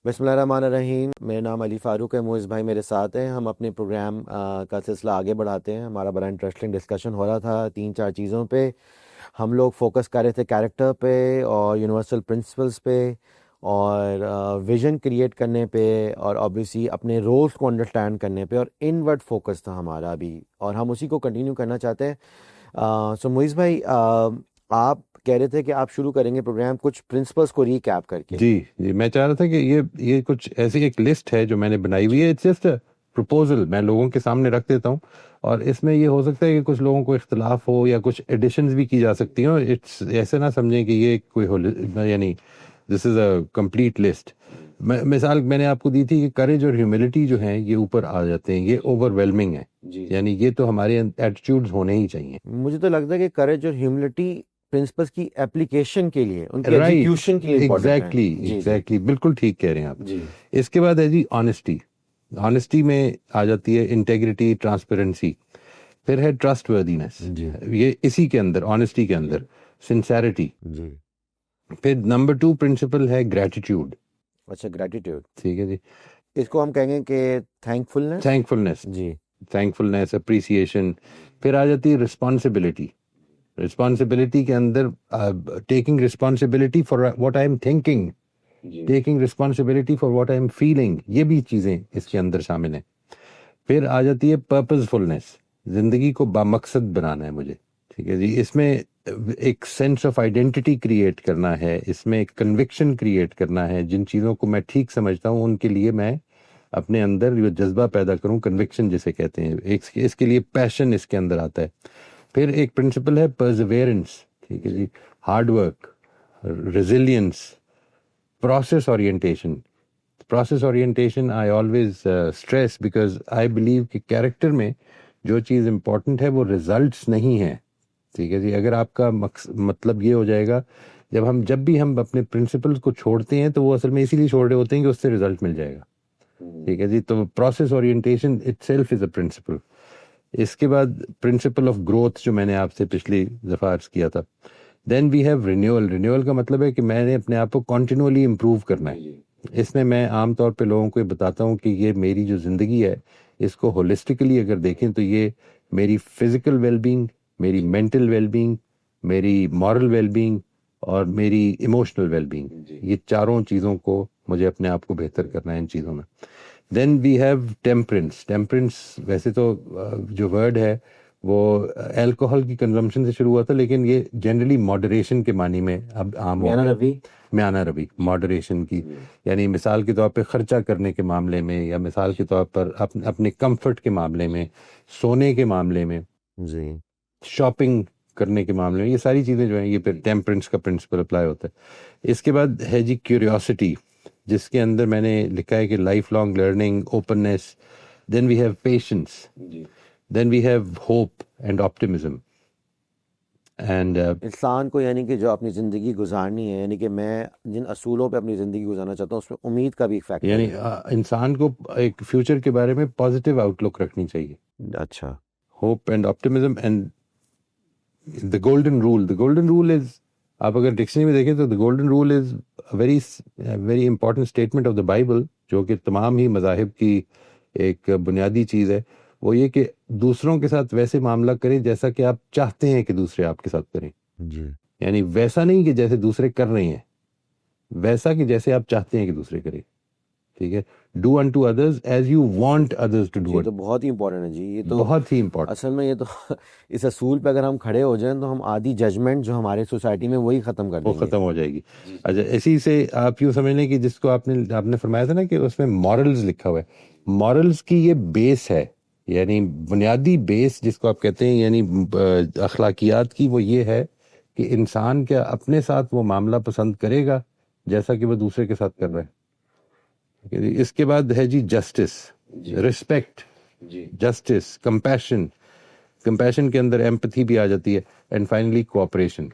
بسم اللہ الرحمن الرحیم. میرا نام علی فاروق ہے. معز بھائی میرے ساتھ ہیں. ہم اپنے پروگرام کا سلسلہ آگے بڑھاتے ہیں. ہمارا بڑا انٹرسٹنگ ڈسکشن ہو رہا تھا 3-4 چیزوں پہ. ہم لوگ فوکس کر رہے تھے کیریکٹر پہ اور یونیورسل پرنسپلس پہ اور ویژن کریٹ کرنے پہ اور آبویسلی اپنے رولس کو انڈرسٹینڈ کرنے پہ, اور انورڈ فوکس تھا ہمارا ابھی, اور ہم اسی کو کنٹینیو کرنا چاہتے ہیں. سو معز بھائی, آپ کہہ رہے تھے کہ آپ شروع کریں گے پروگرام کچھ پرنسپلس کو ریکیپ کر کے. جی میں چاہ رہا تھا کہ یہ کچھ ایسی ایک لسٹ ہے جو میں نے بنائی ہوئی ہے. اٹس جسٹ پروپوزل, میں لوگوں کے سامنے رکھ دیتا ہوں, اور اس میں یہ ہو سکتا ہے کہ کچھ لوگوں کو اختلاف ہو یا کچھ ایڈیشنز بھی کی جا سکتی ہیں. اٹس ایسے نہ سمجھیں کہ یہ کوئی یعنی this is a complete list. مثال میں نے آپ کو دی تھی کہ کریج اور ہیوملٹی جو ہیں یہ اوپر آ جاتے ہیں, یہ اوور ویلمنگ ہے, یعنی یہ تو ہمارے ایٹیٹیوڈز ہونے ہی چاہیے. مجھے تو لگتا ہے کہ کریج اور ہیوملٹی پرنسپلس کی اپلیکیشن کے لیے, ان کی ایگزیکیوشن کے لیے امپورٹنٹ ہے. ایگزیکٹلی بالکل ٹھیک کہہ رہے ہیں آپ. اس کے بعد ہے جی آنیسٹی. آنیسٹی میں آ جاتی ہے انٹیگریٹی, ٹرانسپیرنسی. پھر ہے ٹرسٹ وردینس, یہ اسی کے اندر آنیسٹی کے اندر سنسیرٹی. پھر نمبر 2 پرنسپل ہے گریٹیٹیوڈ. اچھا, گریٹیٹیوڈ, ٹھیک ہے جی. اس کو ہم کہیں گے کہ تھینکفلنس. جی, تھینکفلنس, اپریسیشن. پھر آ جاتی ہے رسپانسبلٹی. رسپانسبلٹی کے اندر taking responsibility for what I am thinking, taking responsibility for what I am feeling, یہ بھی چیزیں اس کے اندر شامل ہیں. پھر آ جاتی ہے پرپز فلنس, زندگی کو بامقصد بنانا ہے مجھے. ٹھیک ہے جی. اس میں ایک سینس آف آئیڈینٹی کریٹ کرنا ہے, اس میں ایک کنوکشن کریٹ کرنا ہے. جن چیزوں کو میں ٹھیک سمجھتا ہوں ان کے لیے میں اپنے اندر جو جذبہ پیدا کروں, کنوکشن جسے کہتے ہیں, اس کے لیے پیشن اس کے اندر آتا ہے. پھر ایک پرنسپل ہے پرزیویرنس. ٹھیک ہے جی. Hard work, resilience, process orientation. Process orientation I always stress because I believe کہ کیریکٹر میں جو چیز امپورٹنٹ ہے وہ ریزلٹس نہیں ہیں. ٹھیک ہے جی. اگر آپ کا مطلب یہ ہو جائے گا, جب بھی ہم اپنے پرنسپلس کو چھوڑتے ہیں تو وہ اصل میں اسی لیے چھوڑ رہے ہوتے ہیں کہ اس سے ریزلٹ مل جائے گا. ٹھیک ہے جی. تو process orientation itself is a principle. اس کے بعد پرنسپل آف گروتھ جو میں نے آپ سے پچھلی دفعہ عرض کیا تھا. دین وی ہیو رینیول. رینیول کا مطلب ہے کہ میں نے اپنے آپ کو کنٹینیولی امپروو کرنا ہے. اس میں عام طور پہ لوگوں کو یہ بتاتا ہوں کہ یہ میری جو زندگی ہے اس کو ہولسٹکلی اگر دیکھیں تو یہ میری فزیکل ویل بینگ, میری مینٹل ویل بینگ, میری مورل ویل بینگ اور میری ایموشنل ویل بینگ, یہ چاروں چیزوں کو مجھے اپنے آپ کو بہتر کرنا ہے ان چیزوں میں. دین وی ہیو ٹیمپرنس. ٹیمپرنس ویسے تو جو ورڈ ہے وہ الکوہل کی کنزمپشن سے شروع ہوا تھا, لیکن یہ جنرلی ماڈریشن کے معنی میں اب عام ہو گیا. میانہ روی, ماڈریشن کی, یعنی مثال کے طور پہ خرچہ کرنے کے معاملے میں, یا مثال کے طور پر اپنے کمفرٹ کے معاملے میں, سونے کے معاملے میں, جی, شاپنگ کرنے کے معاملے میں, یہ ساری چیزیں جو ہیں یہ پھر ٹیمپرنس کا پرنسپل اپلائی ہوتا ہے. اس کے بعد ہے جی کیوریوسٹی, جس کے اندر میں نے لکھا ہے کہ life long learning, openness. Then we have patience. Then we have hope and optimism. And انسان کو یعنی کہ جو اپنی زندگی گزارنی ہے, یعنی کہ میں جن اصولوں پہ اپنی زندگی گزارنا چاہتا ہوں اس میں امید کا بھی فیکٹر یعنی انسان کو ایک فیوچر کے بارے میں پازیٹیو آؤٹ لک رکھنی چاہیے. اچھا, hope and optimism. And the golden rule. The golden rule is, آپ اگر ڈکشنری میں دیکھیں تو the golden rule is very important statement of the Bible, جو کہ تمام ہی مذاہب کی ایک بنیادی چیز ہے. وہ یہ کہ دوسروں کے ساتھ ویسے معاملہ کریں جیسا کہ آپ چاہتے ہیں کہ دوسرے آپ کے ساتھ کریں. یعنی ویسا نہیں کہ جیسے دوسرے کر رہے ہیں, ویسا کہ جیسے آپ چاہتے ہیں کہ دوسرے کریں. ٹھیک ہے. Do unto others as you want others to do. یہ تو بہت ہی امپورٹنٹ ہے جی. یہ تو بہت ہی امپورٹنٹ. اصل میں یہ تو اس اصول پہ اگر ہم کھڑے ہو جائیں تو ہم آدھی ججمنٹ جو ہمارے سوسائٹی میں وہی ختم کر دیں گے, وہ ختم ہو جائے گی. اچھا, اسی سے آپ یوں سمجھ لیں کہ جس کو آپ نے فرمایا تھا نا کہ اس میں مورلز لکھا ہوا ہے. مورلز کی یہ بیس ہے, یعنی بنیادی بیس جس کو آپ کہتے ہیں, یعنی اخلاقیات کی, وہ یہ ہے کہ انسان کیا اپنے ساتھ وہ معاملہ پسند کرے گا جیسا کہ وہ دوسرے کے ساتھ کر رہا ہے. اس کے بعد ہے جی justice, respect, justice, compassion. Compassion کے اندر ایمپتھی بھی آ جاتی ہے. And finally cooperation.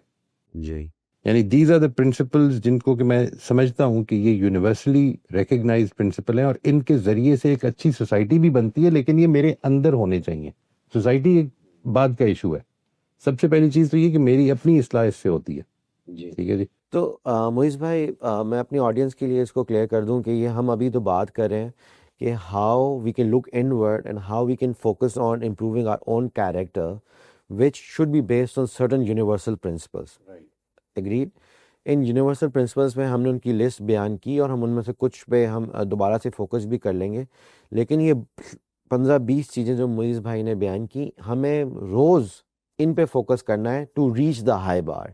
جی, یعنی دیز آر دا پرنسپلز جن کو کہ میں سمجھتا ہوں کہ یہ یونیورسلی ریکگنائز پرنسپل ہیں, اور ان کے ذریعے سے ایک اچھی سوسائٹی بھی بنتی ہے, لیکن یہ میرے اندر ہونے چاہیے. سوسائٹی ایک بعد کا ایشو ہے. سب سے پہلی چیز تو یہ کہ میری اپنی اصلاح اس سے ہوتی ہے. ٹھیک ہے جی. تو معیز بھائی میں اپنی آڈینس کے لیے اس کو کلیئر کر دوں کہ یہ ہم ابھی تو بات کر رہے ہیں کہ how we can look in word and how we can focus on improving our own character which should be based on certain universal principles. Agreed. ان یونیورسل پرنسپلس میں ہم نے ان کی لسٹ بیان کی اور ہم ان میں سے کچھ پہ ہم دوبارہ سے فوکس بھی کر لیں گے. لیکن یہ 15-20 چیزیں جو معیز بھائی نے بیان کی, ہمیں روز ان پہ فوکس کرنا ہے to reach the high bar.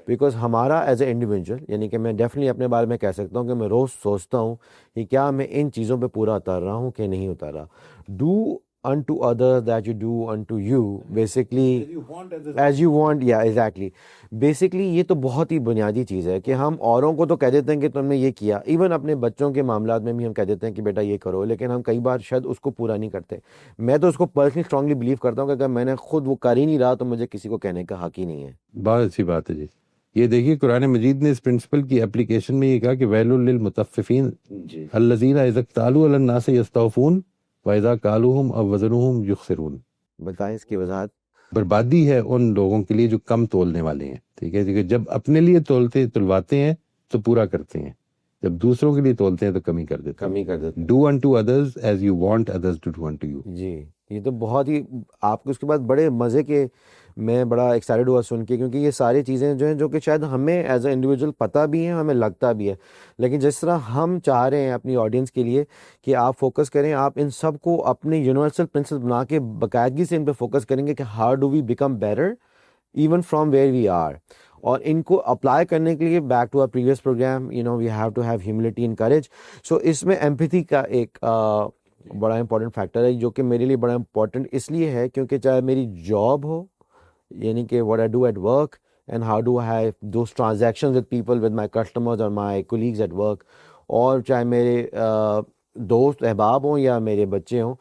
Because ہمارا ایز اے انڈیویجول, یعنی کہ میں ڈیفینیٹلی اپنے بارے میں کہہ سکتا ہوں کہ میں روز سوچتا ہوں کہ کیا میں ان چیزوں پہ پورا اتر رہا ہوں کہ نہیں اتر رہا. Do unto others that you do unto you, basically as you want. Yeah, exactly. Basically یہ تو بہت ہی بنیادی چیز ہے کہ ہم اوروں کو تو کہہ دیتے ہیں کہ تم نے یہ کیا, ایون اپنے بچوں کے معاملات میں بھی ہم کہہ دیتے ہیں کہ بیٹا یہ کرو, لیکن ہم کئی بار شاید اس کو پورا نہیں کرتے. میں تو اس کو پرسنلی اسٹرانگلی بلیو کرتا ہوں کہ اگر میں نے خود وہ کر ہی نہیں رہا تو مجھے کسی کو کہنے کا حق ہی نہیں ہے. بہت اچھی بات ہے جی. یہ دیکھیے قرآن مجید نے اس پرنسپل کی اپلیکیشن میں یہ کہا کہ ویل للمطففین الذین اذا اکتالوا علی الناس یستوفون وَإِذَا كَالُوهُمْ أَوْ وَزَنُوهُمْ يُخْسِرُونَ. بتائیں اس کی وضاحت. بربادی ہے ان لوگوں کے لیے جو کم تولنے والے ہیں. ٹھیک ہے کہ جب اپنے لیے تلواتے ہیں تو پورا کرتے ہیں, جب دوسروں کے لیے تولتے ہیں تو کمی کر دیتے ہیں. Do unto others as you want others to do unto you. جی یہ تو بہت ہی, آپ کو اس کے بعد بڑے مزے کے, میں بڑا ایکسائٹڈ ہوا سن کے, کیونکہ یہ ساری چیزیں جو ہیں جو کہ شاید ہمیں ایز اے انڈیویجول پتہ بھی ہیں, ہمیں لگتا بھی ہے, لیکن جس طرح ہم چاہ رہے ہیں اپنی آڈینس کے لیے کہ آپ فوکس کریں, آپ ان سب کو اپنے یونیورسل پرنسپل بنا کے باقاعدگی سے ان پہ فوکس کریں گے کہ how do we become better even from where we are. اور ان کو اپلائی کرنے کے لیے back to our previous program, you know we have to have humility and courage. So اس میں ایمپیتھی کا ایک بڑا امپورٹنٹ فیکٹر ہے, جو کہ میرے لیے بڑا امپورٹنٹ اس لیے ہے کیونکہ چاہے میری جاب ہو, یعنی کہ what I do at work and how do I have those transactions with people, with my customers or my colleagues at work, اور چاہے میرے دوست احباب ہوں یا میرے بچے ہوں,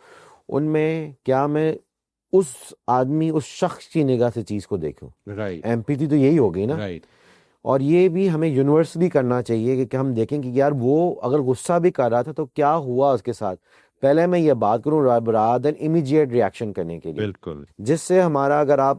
ان میں کیا میں اس آدمی, اس شخص کی نگاہ سے چیز کو دیکھوں. ایمپیتھی تو یہی ہوگی نا. اور یہ بھی ہمیں یونیورسلی کرنا چاہیے کہ ہم دیکھیں کہ یار وہ اگر غصہ بھی کر رہا تھا تو کیا ہوا اس کے ساتھ, پہلے میں یہ بات کروں رادر دین امیجیٹ ریئیکشن کرنے کے لیے. بالکل. جس سے ہمارا, اگر آپ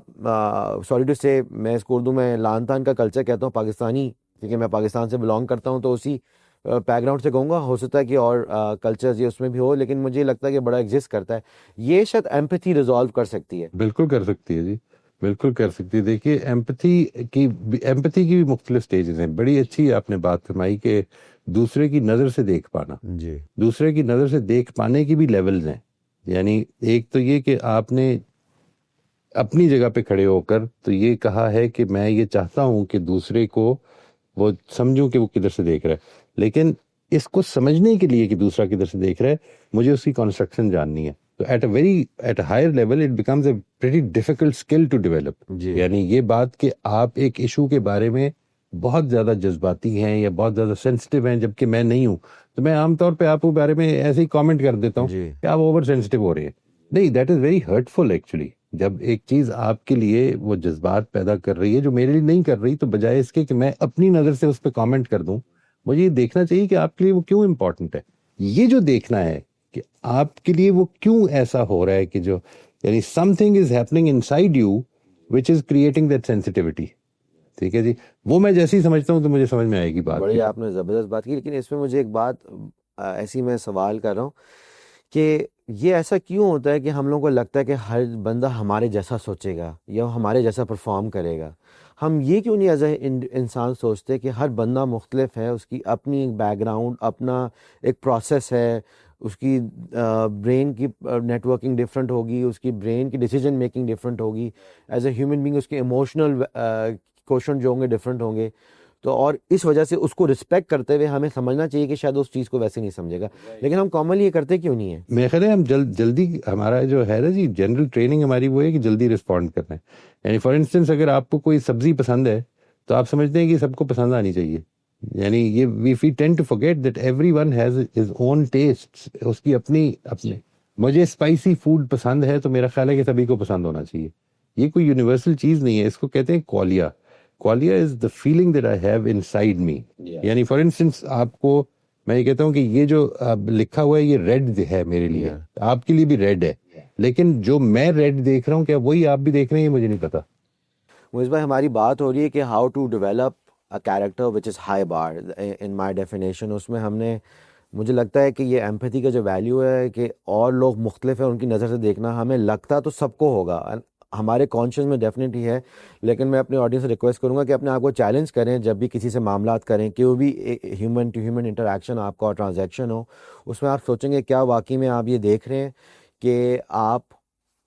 سوری ٹو سے, میں اس کو اردو میں لان تان کا کلچر کہتا ہوں, پاکستانی, کیونکہ میں پاکستان سے بلانگ کرتا ہوں تو اسی بیک گراؤنڈ سے کہوں گا, ہو سکتا ہے کہ اور کلچرز یہ اس میں بھی ہو, لیکن مجھے لگتا ہے کہ بڑا ایگزسٹ کرتا ہے. یہ شاید ایمپیتھی ریزالو کر سکتی ہے. بالکل کر سکتی ہے جی, بالکل کر سکتی ہے. دیکھیے ایمپیتھی کی بھی مختلف سٹیجز ہیں. بڑی اچھی آپ نے بات فرمائی کہ دوسرے کی نظر سے دیکھ پانا. جی, دوسرے کی نظر سے دیکھ پانے کی بھی لیولز ہیں. یعنی ایک تو یہ کہ آپ نے اپنی جگہ پہ کھڑے ہو کر تو یہ کہا ہے کہ میں یہ چاہتا ہوں کہ دوسرے کو وہ سمجھوں کہ وہ کدھر سے دیکھ رہا ہے, لیکن اس کو سمجھنے کے لیے کہ دوسرا کدھر سے دیکھ رہا ہے مجھے اس کی کنسٹرکشن جاننی ہے. تو at a higher level it becomes a pretty difficult skill to develop. یعنی یہ بات کہ آپ ایک ایشو کے بارے میں بہت زیادہ جذباتی ہیں یا بہت زیادہ سینسٹیو ہیں جبکہ میں نہیں ہوں, تو میں عام طور پہ آپ کے بارے میں ایسے ہی کامنٹ کر دیتا ہوں کہ آپ اوور سینسٹیو ہو رہے ہیں. نہیں, دیٹ از ویری ہرٹفل ایکچولی. جب ایک چیز آپ کے لیے وہ جذبات پیدا کر رہی ہے جو میرے لیے نہیں کر رہی, تو بجائے اس کے کہ میں اپنی نظر سے اس پہ کامنٹ کر دوں, مجھے یہ دیکھنا چاہیے کہ آپ کے لیے وہ کیوں امپورٹنٹ ہے. یہ جو دیکھنا ہے کہ آپ کے لیے وہ کیوں ایسا ہو رہا ہے کہ جو, یعنی some thing is happening in side you which is creating that sensitivity. ٹھیک ہے جی, وہ میں جیسے ہی سمجھتا ہوں تو مجھے سمجھ میں آئے گی بات. بڑی آپ نے زبردست بات کی, لیکن اس میں مجھے ایک بات ایسی میں سوال کر رہا ہوں کہ یہ ایسا کیوں ہوتا ہے کہ ہم لوگوں کو لگتا ہے کہ ہر بندہ ہمارے جیسا سوچے گا یا ہمارے جیسا پرفارم کرے گا. ہم یہ کیوں نہیں ایز اے انسان سوچتے کہ ہر بندہ مختلف ہے, اس کی اپنی ایک بیک گراؤنڈ, اپنا ایک پروسیس ہے, اس کی برین کی نیٹ ورکنگ ڈفرینٹ ہوگی, اس کی برین کی ڈیسیجن میکنگ ڈفرینٹ ہوگی, ایز اے ہیومن بینگ اس کے ایموشنل کوشن جو ہوں گے ڈفرینٹ ہوں گے. تو اور اس وجہ سے اس کو رسپیکٹ کرتے ہوئے ہمیں سمجھنا چاہیے کہ شاید اس چیز کو ویسے نہیں سمجھے گا, لیکن ہم کامنلی یہ کرتے کیوں نہیں ہیں؟ میرے خیال ہے ہم جلدی, ہمارا جو ہے نا جی جنرل ٹریننگ ہماری وہ ہے کہ جلدی رسپونڈ کرنا ہے. یعنی فار انسٹنس اگر آپ کو کوئی سبزی پسند ہے تو آپ سمجھتے ہیں کہ سب کو پسند آنی چاہیے. یعنی یہ we tend to forget that everyone has his own taste, اس کی اپنی مجھے اسپائسی فوڈ پسند ہے تو میرا خیال ہے کہ سبھی کو پسند ہونا چاہیے. یہ کوئی یونیورسل چیز نہیں ہے, اس کو کہتے ہیں کوالیا. Qualia is the feeling that I have inside me. یعنی فار انسٹنس آپ کو میں یہ کہتا ہوں کہ یہ جو لکھا ہوا ہے یہ ریڈ ہے میرے لیے, آپ کے لیے بھی ریڈ ہے, لیکن جو میں ریڈ دیکھ رہا ہوں کیا وہی آپ بھی دیکھ رہے ہیں, یہ مجھے نہیں پتا. معیز بھائی, ہماری بات ہو رہی ہے کہ how to develop a character which is high bar in my definition. اس میں ہم نے, مجھے لگتا ہے کہ یہ ایمپتھی کا جو ویلیو ہے کہ اور لوگ مختلف ہیں ان کی نظر سے دیکھنا, ہمیں لگتا تو سب کو ہوگا, ہمارے کانشیس میں ڈیفینیٹلی ہے, لیکن میں اپنے آڈینس سے ریکویسٹ کروں گا کہ اپنے آپ کو چیلنج کریں جب بھی کسی سے معاملات کریں, کہ وہ بھی ہیومن ٹو ہیومن انٹریکشن آپ کا ٹرانزیکشن ہو, اس میں آپ سوچیں گے کیا واقعی میں آپ یہ دیکھ رہے ہیں کہ آپ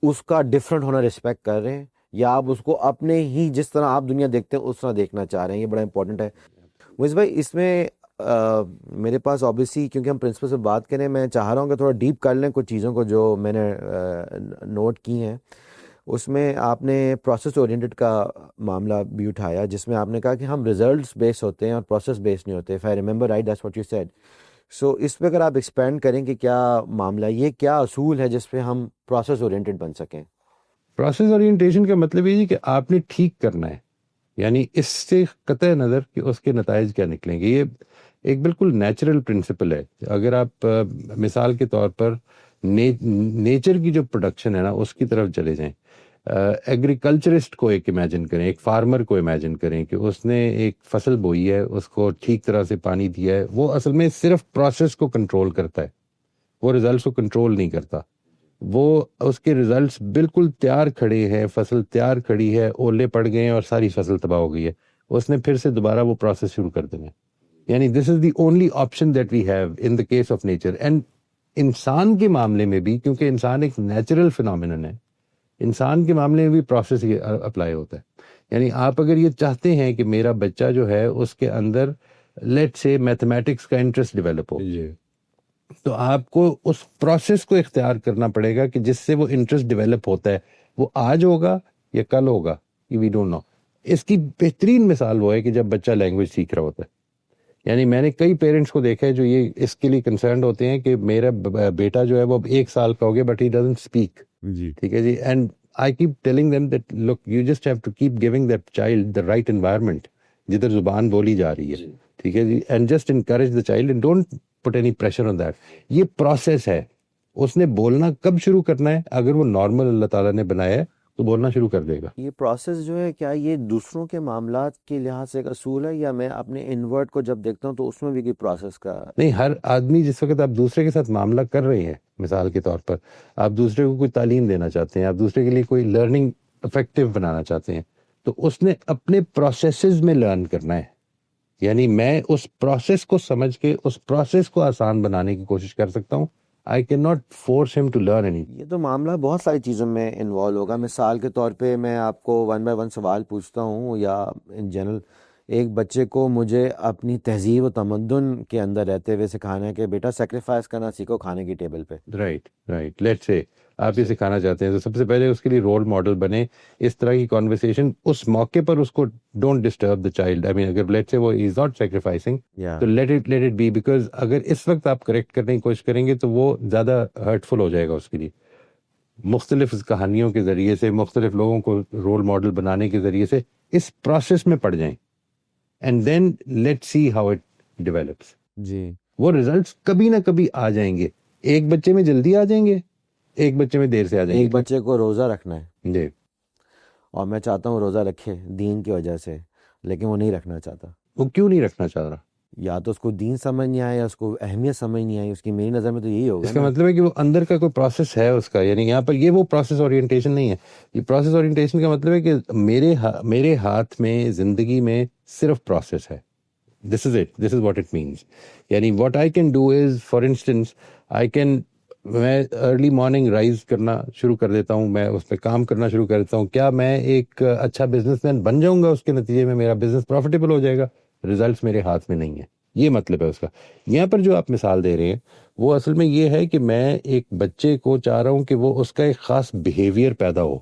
اس کا ڈفرینٹ ہونا رسپیکٹ کر رہے ہیں, یا آپ اس کو اپنے ہی جس طرح آپ دنیا دیکھتے ہیں اس طرح دیکھنا چاہ رہے ہیں. یہ بڑا امپورٹنٹ ہے. موئز بھائی, اس میں میرے پاس آبویسلی کیونکہ ہم پرنسپل سے بات کریں, میں چاہ رہا ہوں کہ تھوڑا ڈیپ کر لیں کچھ چیزوں کو جو میں نے نوٹ کی ہیں. اس میں آپ نے پروسیس اورینٹڈ کا معاملہ بھی اٹھایا, جس میں آپ نے کہا کہ ہم ریزلٹس بیس ہوتے ہیں اور پروسیس بیس نہیں ہوتے. If I remember right, that's what you said. So اس پہ اگر آپ ایکسپینڈ کریں کہ کیا معاملہ, یہ کیا اصول ہے جس پہ ہم پروسیس اورینٹڈ بن سکیں؟ پروسیس اورینٹیشن کا مطلب یہ کہ آپ نے ٹھیک کرنا ہے, یعنی اس سے قطع نظر کہ اس کے نتائج کیا نکلیں گے. یہ ایک بالکل نیچرل پرنسپل ہے. اگر آپ مثال کے طور پر نیچر کی جو پروڈکشن ہے نا اس کی طرف چلے جائیں, ایگریکلچرسٹ کو ایک امیجن کریں, ایک فارمر کو امیجن کریں کہ اس نے ایک فصل بوئی ہے, اس کو ٹھیک طرح سے پانی دیا ہے, وہ اصل میں صرف پروسیس کو کنٹرول کرتا ہے, وہ ریزلٹس کو کنٹرول نہیں کرتا. وہ اس کے ریزلٹس بالکل تیار کھڑے ہیں, فصل تیار کھڑی ہے, اولے پڑ گئے ہیں اور ساری فصل تباہ ہو گئی ہے, اس نے پھر سے دوبارہ وہ پروسیس شروع کر دینا. یعنی this is the only option that we have in the case of nature. And انسان کے معاملے میں بھی, کیونکہ انسان ایک نیچرل فینومینن ہے, انسان کے معاملے میں بھی پروسیس اپلائی ہوتا ہے. یعنی آپ اگر یہ چاہتے ہیں کہ میرا بچہ جو ہے اس کے اندر لیٹ سے میتھمیٹکس کا انٹرسٹ ڈیولپ ہو, تو آپ کو اس پروسیس کو اختیار کرنا پڑے گا کہ جس سے وہ انٹرسٹ ڈیولپ ہوتا ہے. وہ آج ہوگا یا کل ہوگا, وی ڈونٹ نو. اس کی بہترین مثال وہ ہے کہ جب بچہ لینگویج سیکھ رہا ہوتا ہے. یعنی میں نے کئی پیرنٹس کو دیکھا ہے جو یہ اس کے لیے کنسرنڈ ہوتے ہیں کہ میرا بیٹا جو ہے وہ اب 1 سال کا ہو گیا بٹ ہی ڈزنٹ اسپیک. ٹھیک ہے جی. And I keep telling them that look, you just have to keep giving that child the right environment جدھر زبان بولی جا رہی ہے. ٹھیک ہے جی. And just encourage the child and don't put any pressure on that. یہ پروسیس ہے. اس نے بولنا کب شروع کرنا ہے, اگر وہ نارمل اللہ تعالیٰ نے بنایا ہے تو بولنا شروع کر دے گا. یہ پروسیس جو ہے کیا یہ دوسروں کے معاملات کے لحاظ سے ایک اصول ہے, یا میں اپنے انورٹ کو جب دیکھتا ہوں تو اس میں بھی کوئی پروسیس کا؟ نہیں, ہر آدمی جس وقت آپ دوسرے کے ساتھ معاملہ کر رہے ہیں, مثال کے طور پر آپ دوسرے کو کوئی تعلیم دینا چاہتے ہیں, آپ دوسرے کے لیے کوئی لرننگ افیکٹو بنانا چاہتے ہیں, تو اس نے اپنے پروسیسز میں لرن کرنا ہے. یعنی میں اس پروسیس کو سمجھ کے اس پروسیس کو آسان بنانے کی کوشش کر سکتا ہوں. I cannot force him to learn anything. یہ تو معاملہ بہت ساری چیزوں میں انوالو ہوگا. مثال کے طور پہ میں آپ کو 1 by 1 سوال پوچھتا ہوں, یا ان جنرل ایک بچے کو مجھے اپنی تہذیب و تمدن کے اندر رہتے ہوئے سکھانا ہے کہ بیٹا سیکریفائس کرنا سیکھو کھانے کی ٹیبل پہ. رائٹ. لیٹس سے آپ یہ سکھانا چاہتے ہیں تو سب سے پہلے اس کے لیے رول ماڈل بنے. اس طرح کی کانورسیشن اس موقع پر اس کو ڈونٹ ڈسٹرب دا چائلڈ. آئی مین اگر لیٹس سے وہ از ناٹ سیکریفائسنگ تو لیٹ اٹ بی, بیکاز اگر اس وقت آپ کریکٹ کرنے کی کوشش کریں گے تو وہ زیادہ ہرٹفل ہو جائے گا اس کے لیے. مختلف کہانیوں کے ذریعے سے, مختلف لوگوں کو رول ماڈل بنانے کے ذریعے سے اس پروسیس میں پڑ جائیں, and then let see how it develops. جی, وہ ریزلٹس کبھی نہ کبھی آ جائیں گے. ایک بچے میں جلدی آ جائیں گے, ایک بچے میں دیر سے آ جائیں گے. ایک بچے کو روزہ رکھنا ہے جی, اور میں چاہتا ہوں روزہ رکھے دین کی وجہ سے, لیکن وہ نہیں رکھنا چاہتا. وہ کیوں نہیں رکھنا چاہ رہا؟ یا تو اس کو دین سمجھ نہیں آیا, یا اس کو اہمیت سمجھ نہیں آئی اس کی. میری نظر میں تو یہی ہوگا. اس کا مطلب ہے کہ وہ اندر کا کوئی پروسیس ہے اس کا. یعنی یہاں پر یہ وہ پروسیس اورینٹیشن نہیں ہے. یہ پروسیس اورینٹیشن کا مطلب ہے کہ میرے ہاتھ میں زندگی میں صرف پروسیس ہے. This is it, this is what it means. یعنی what I can do is, for instance میں ارلی مارننگ رائز کرنا شروع کر دیتا ہوں, میں اس پہ کام کرنا شروع کر دیتا ہوں. کیا میں ایک اچھا بزنس مین بن جاؤں گا اس کے نتیجے میں, میرا بزنس پروفیٹیبل ہو جائے گا؟ ریزلٹس میرے ہاتھ میں نہیں ہے. یہ مطلب ہے اس کا. یہاں پر جو آپ مثال دے رہے ہیں وہ اصل میں یہ ہے کہ میں ایک بچے کو چاہ رہا ہوں کہ وہ اس کا ایک خاص بیہیویئر پیدا ہو.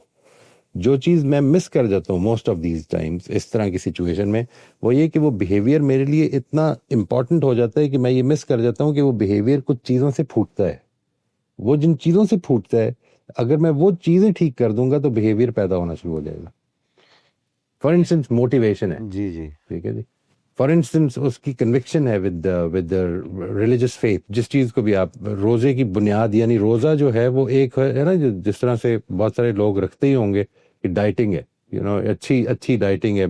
جو چیز میں مس کر جاتا ہوں موسٹ آف دیز ٹائمز اس طرح کی سچویشن میں, وہ یہ کہ وہ بیہیویئر میرے لیے اتنا امپورٹنٹ ہو جاتا ہے کہ میں یہ مس کر جاتا ہوں کہ وہ بیہیویئر کچھ چیزوں سے پھوٹتا ہے. وہ جن چیزوں سے پھوٹتا ہے, اگر میں وہ چیزیں ٹھیک کر دوں گا تو بیہیویئر پیدا ہونا شروع ہو جائے گا. فار انسٹنس موٹیویشن ہے. جی جی, ٹھیک ہے جی. فار انسٹنس اس کی کنوکشن ہے ود ریلیجس فیتھ. جس چیز کو بھی آپ روزے کی بنیاد, یعنی روزہ جو ہے وہ ایک ہے نا, جس طرح سے بہت سارے لوگ رکھتے ہی ہوں گے کہ ڈائٹنگ ہے, اچھی ڈائٹنگ ہے.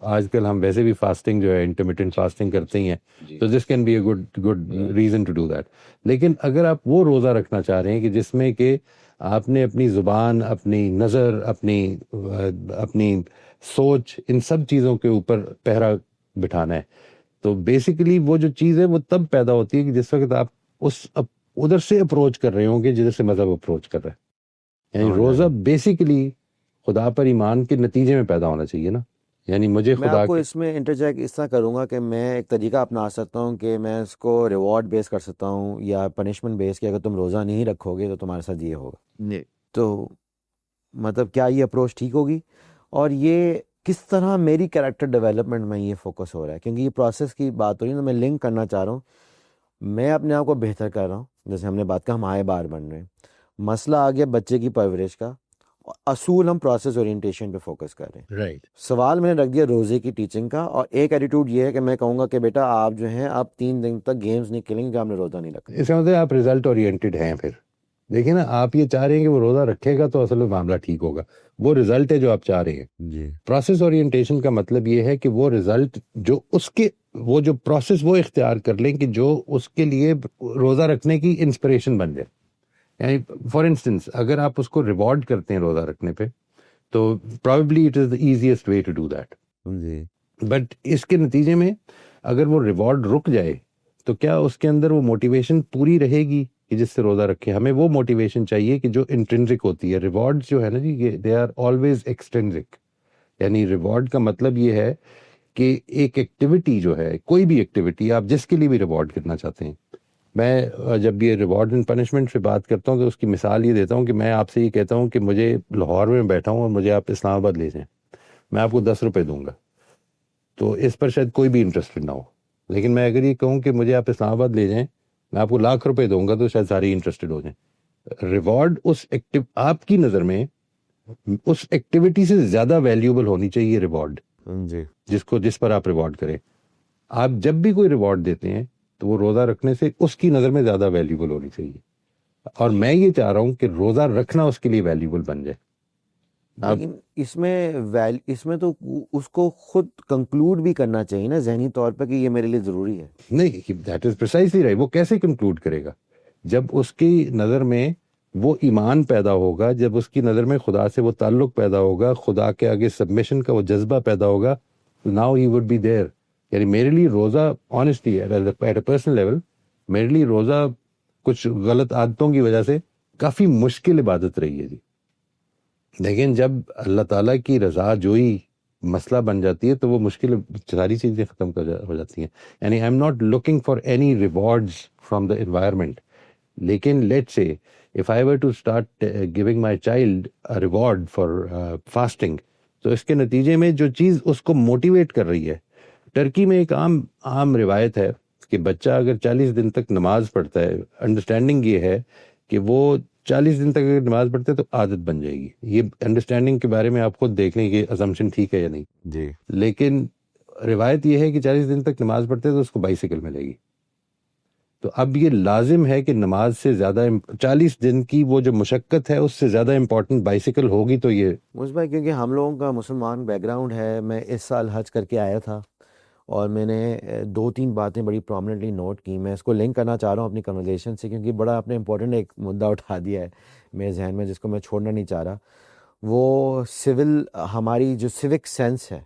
آج کل ہم ویسے بھی فاسٹنگ جو ہے انٹرمیٹنٹ فاسٹنگ کرتے ہی ہیں, تو this can be a good reason to do that. لیکن اگر آپ وہ روزہ رکھنا چاہ رہے ہیں کہ جس میں کہ آپ نے اپنی زبان, اپنی نظر, اپنی سوچ, ان سب چیزوں کے اوپر پہرا بٹھانا ہے, تو بیسیکلی وہ جو چیز ہے وہ تب پیدا ہوتی ہے کہ جس وقت آپ ادھر سے اپروچ کر رہے ہوں گے جدھر سے مذہب اپروچ کر رہا ہے. یعنی روزہ بیسیکلی خدا پر ایمان کے نتیجے میں پیدا ہونا چاہیے نا. یعنی مجھے میں خدا آپ کو اس میں انٹرجیکٹ اس طرح کروں گا کہ میں ایک طریقہ اپنا سکتا ہوں کہ میں اس کو ریوارڈ بیس کر سکتا ہوں یا پنشمنٹ بیس کہ اگر تم روزہ نہیں رکھو گے تو تمہارے ساتھ یہ ہوگا. تو مطلب کیا یہ اپروچ ٹھیک ہوگی, اور یہ کس طرح میری کریکٹر ڈیولپمنٹ میں یہ فوکس ہو رہا ہے, کیونکہ یہ پروسیس کی بات ہو رہی ہے تو میں لنک کرنا چاہ رہا ہوں. میں اپنے آپ کو بہتر کر رہا ہوں, جیسے ہم نے بات کہا ہم آئے بار بن رہے ہیں. مسئلہ آ گیا بچے کی پرورش کا, اصول ہم پروسیس اورینٹیشن پہ فوکس کر رہے ہیں. رائٹ. سوال میں نے رکھ دیا روزے کی ٹیچنگ کا, اور ایک ایٹیٹیوڈ یہ ہے کہ میں کہوں گا کہ بیٹا آپ جو ہیں آپ 3 دن تک گیمز نہیں کھیلیں گے کہ آپ نے روزہ نہیں رکھا. اس کا مطلب آپ ریزلٹ اورینٹیڈ ہیں. پھر دیکھیں نا, آپ یہ چاہ رہے ہیں کہ وہ روزہ رکھے گا تو اصل میں معاملہ ٹھیک ہوگا, وہ ریزلٹ ہے جو آپ چاہ رہے ہیں. جی, پروسیس اورینٹیشن کا مطلب یہ ہے کہ وہ ریزلٹ جو اس کے وہ جو پروسیس وہ اختیار کر لیں کہ جو اس کے لیے روزہ رکھنے کی انسپریشن بن جائے. یعنی فار انسٹنس اگر آپ اس کو ریوارڈ کرتے ہیں روزہ رکھنے پہ, تو probably it is the easiest way to do that. جی, بٹ اس کے نتیجے میں اگر وہ ریوارڈ رک جائے تو کیا اس کے اندر وہ موٹیویشن پوری رہے گی کہ جس سے روزہ رکھے؟ ہمیں وہ موٹیویشن چاہیے کہ جو انٹرنسک ہوتی ہے. ریوارڈ جو ہے نا جی, دے آر آلویز ایکسٹرنسک. یعنی ریوارڈ کا مطلب یہ ہے کہ ایک ایکٹیویٹی جو ہے, کوئی بھی ایکٹیویٹی آپ جس کے لیے بھی ریوارڈ کرنا چاہتے ہیں. میں جب یہ ریوارڈ اینڈ پنشمنٹ سے بات کرتا ہوں تو اس کی مثال یہ دیتا ہوں کہ میں آپ سے یہ کہتا ہوں کہ مجھے لاہور میں بیٹھا ہوں اور مجھے آپ اسلام آباد لے جائیں, میں آپ کو 10 روپے دوں گا. تو اس پر شاید کوئی بھی انٹرسٹڈ نہ ہو, لیکن میں اگر یہ کہوں کہ مجھے آپ اسلام آباد لے جائیں, میں آپ کو 1,00,000 روپے دوں گا, تو شاید سارے انٹرسٹڈ ہو جائیں. ریوارڈ آپ کی نظر میں اس ایکٹیویٹی سے زیادہ ویلیوبل ہونی چاہیے ریوارڈ, جی, جس پر آپ ریوارڈ کریں. آپ جب بھی کوئی ریوارڈ دیتے ہیں تو وہ روزہ رکھنے سے اس کی نظر میں زیادہ ویلیوبل ہونی چاہیے. اور میں یہ چاہ رہا ہوں کہ روزہ رکھنا اس کے لیے ویلیوبل بن جائے. لیکن اس میں تو اس کو خود کنکلوڈ بھی کرنا چاہیے نا ذہنی طور پہ کہ یہ میرے لیے ضروری ہے. نہیں, دیٹ از پریسائزلی رائٹ. وہ کیسے کنکلوڈ کرے گا؟ جب اس کی نظر میں وہ ایمان پیدا ہوگا, جب اس کی نظر میں خدا سے وہ تعلق پیدا ہوگا, خدا کے آگے سبمیشن کا وہ جذبہ پیدا ہوگا, now he would be there. یعنی میرے لیے روزہ honestly at a personal level, میرے لیے روزہ کچھ غلط عادتوں کی وجہ سے کافی مشکل عبادت رہی ہے جی. لیکن جب اللہ تعالیٰ کی رضا جوئی مسئلہ بن جاتی ہے تو وہ مشکل ساری چیزیں ختم ہو جاتی ہیں. یعنی I am not looking for any rewards from the environment, لیکن لیٹ سے if I were to start giving my child a reward for fasting, تو اس کے نتیجے میں جو چیز اس کو موٹیویٹ کر رہی ہے, ٹرکی میں ایک عام روایت ہے کہ بچہ اگر 40 دن تک نماز پڑھتا ہے, انڈرسٹینڈنگ یہ ہے کہ وہ 40 دن تک اگر نماز پڑھتے ہیں تو عادت بن جائے گی. یہ انڈرسٹینڈنگ کے بارے میں آپ خود دیکھ لیں کہ اسمپشن ٹھیک ہے یا نہیں. جی, لیکن روایت یہ ہے کہ 40 دن تک نماز پڑھتے ہیں تو اس کو بائیسیکل ملے گی. تو اب یہ لازم ہے کہ نماز سے زیادہ 40 دن کی وہ جو مشقت ہے اس سے زیادہ امپورٹنٹ بائیسیکل ہوگی. تو یہ بھائی کیونکہ ہم لوگوں کا مسلمان بیک گراؤنڈ ہے, میں اس سال حج کر کے آیا تھا اور میں نے 2-3 باتیں بڑی پرومننٹلی نوٹ کی. میں اس کو لنک کرنا چاہ رہا ہوں اپنی کنورزیشن سے, کیونکہ بڑا آپ نے امپورٹنٹ ایک مدعا اٹھا دیا ہے میرے ذہن میں جس کو میں چھوڑنا نہیں چاہ رہا. وہ ہماری جو سوک سینس ہے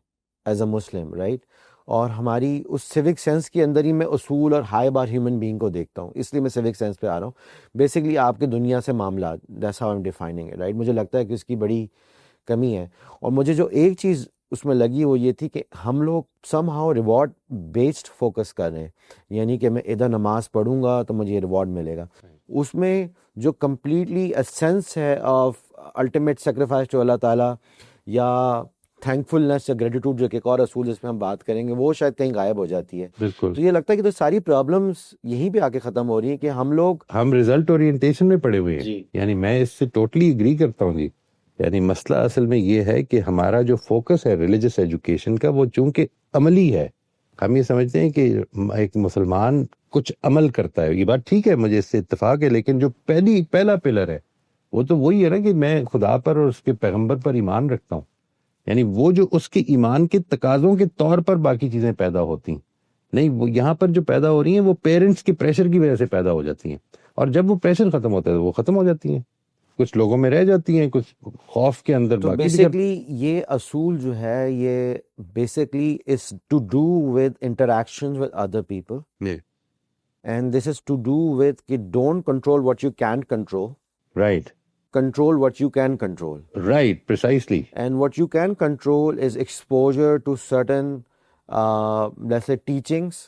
ایز اے مسلم, رائٹ, اور ہماری اس سوک سینس کے اندر ہی میں اصول اور ہائی بار ہیومن بینگ کو دیکھتا ہوں, اس لیے میں سوک سینس پہ آ رہا ہوں. بیسکلی آپ کے دنیا سے معاملات, that's how I am defining it, right. مجھے لگتا ہے کہ اس کی بڑی کمی ہے. اور مجھے جو ایک چیز اس میں لگی وہ یہ تھی کہ ہم لوگ some how reward based focus کر رہے ہیں. یعنی کہ میں ادھر نماز پڑھوں گا تو مجھے یہ ریوارڈ ملے گا. اس میں جو کمپلیٹلی اسینس ہے آف الٹیمیٹ سیکریفائس ٹو اللہ تعالیٰ یا تھینکفلنس یا گریٹیٹیوڈ, جو کہ ایک اور اصول جس میں ہم بات کریں گے, وہ شاید کہیں غائب ہو جاتی ہے. بالکل. تو یہ لگتا ہے کہ تو ساری پرابلمس یہیں پہ آ کے ختم ہو رہی ہیں کہ ہم ریزلٹ اورینٹیشن میں پڑے ہوئے ہیں. جی, یعنی میں اس سے ٹوٹلی اگری کرتا ہوں جی. یعنی مسئلہ اصل میں یہ ہے کہ ہمارا جو فوکس ہے ریلیجس ایجوکیشن کا, وہ چونکہ عملی ہے. ہم یہ سمجھتے ہیں کہ ایک مسلمان کچھ عمل کرتا ہے, یہ بات ٹھیک ہے, مجھے اس سے اتفاق ہے, لیکن جو پہلا پلر ہے وہ تو وہی ہے نا کہ میں خدا پر اور اس کے پیغمبر پر ایمان رکھتا ہوں. یعنی وہ جو اس کے ایمان کے تقاضوں کے طور پر باقی چیزیں پیدا ہوتی ہیں نہیں، وہ یہاں پر جو پیدا ہو رہی ہیں وہ پیرنٹس کے پریشر کی وجہ سے پیدا ہو جاتی ہیں، اور جب وہ پریشر ختم ہوتا ہے تو وہ ختم ہو جاتی ہیں، کچھ لوگوں میں رہ جاتی ہیں، کچھ خوف کے اندر تو باقی بیسکلی یہ اصول جو ہے یہ basically is to do with interaction with other people, and this is to do with کہ don't control what you can control, right control what you can control. Right precisely And what you can control is exposure to certain, let's say, teachings,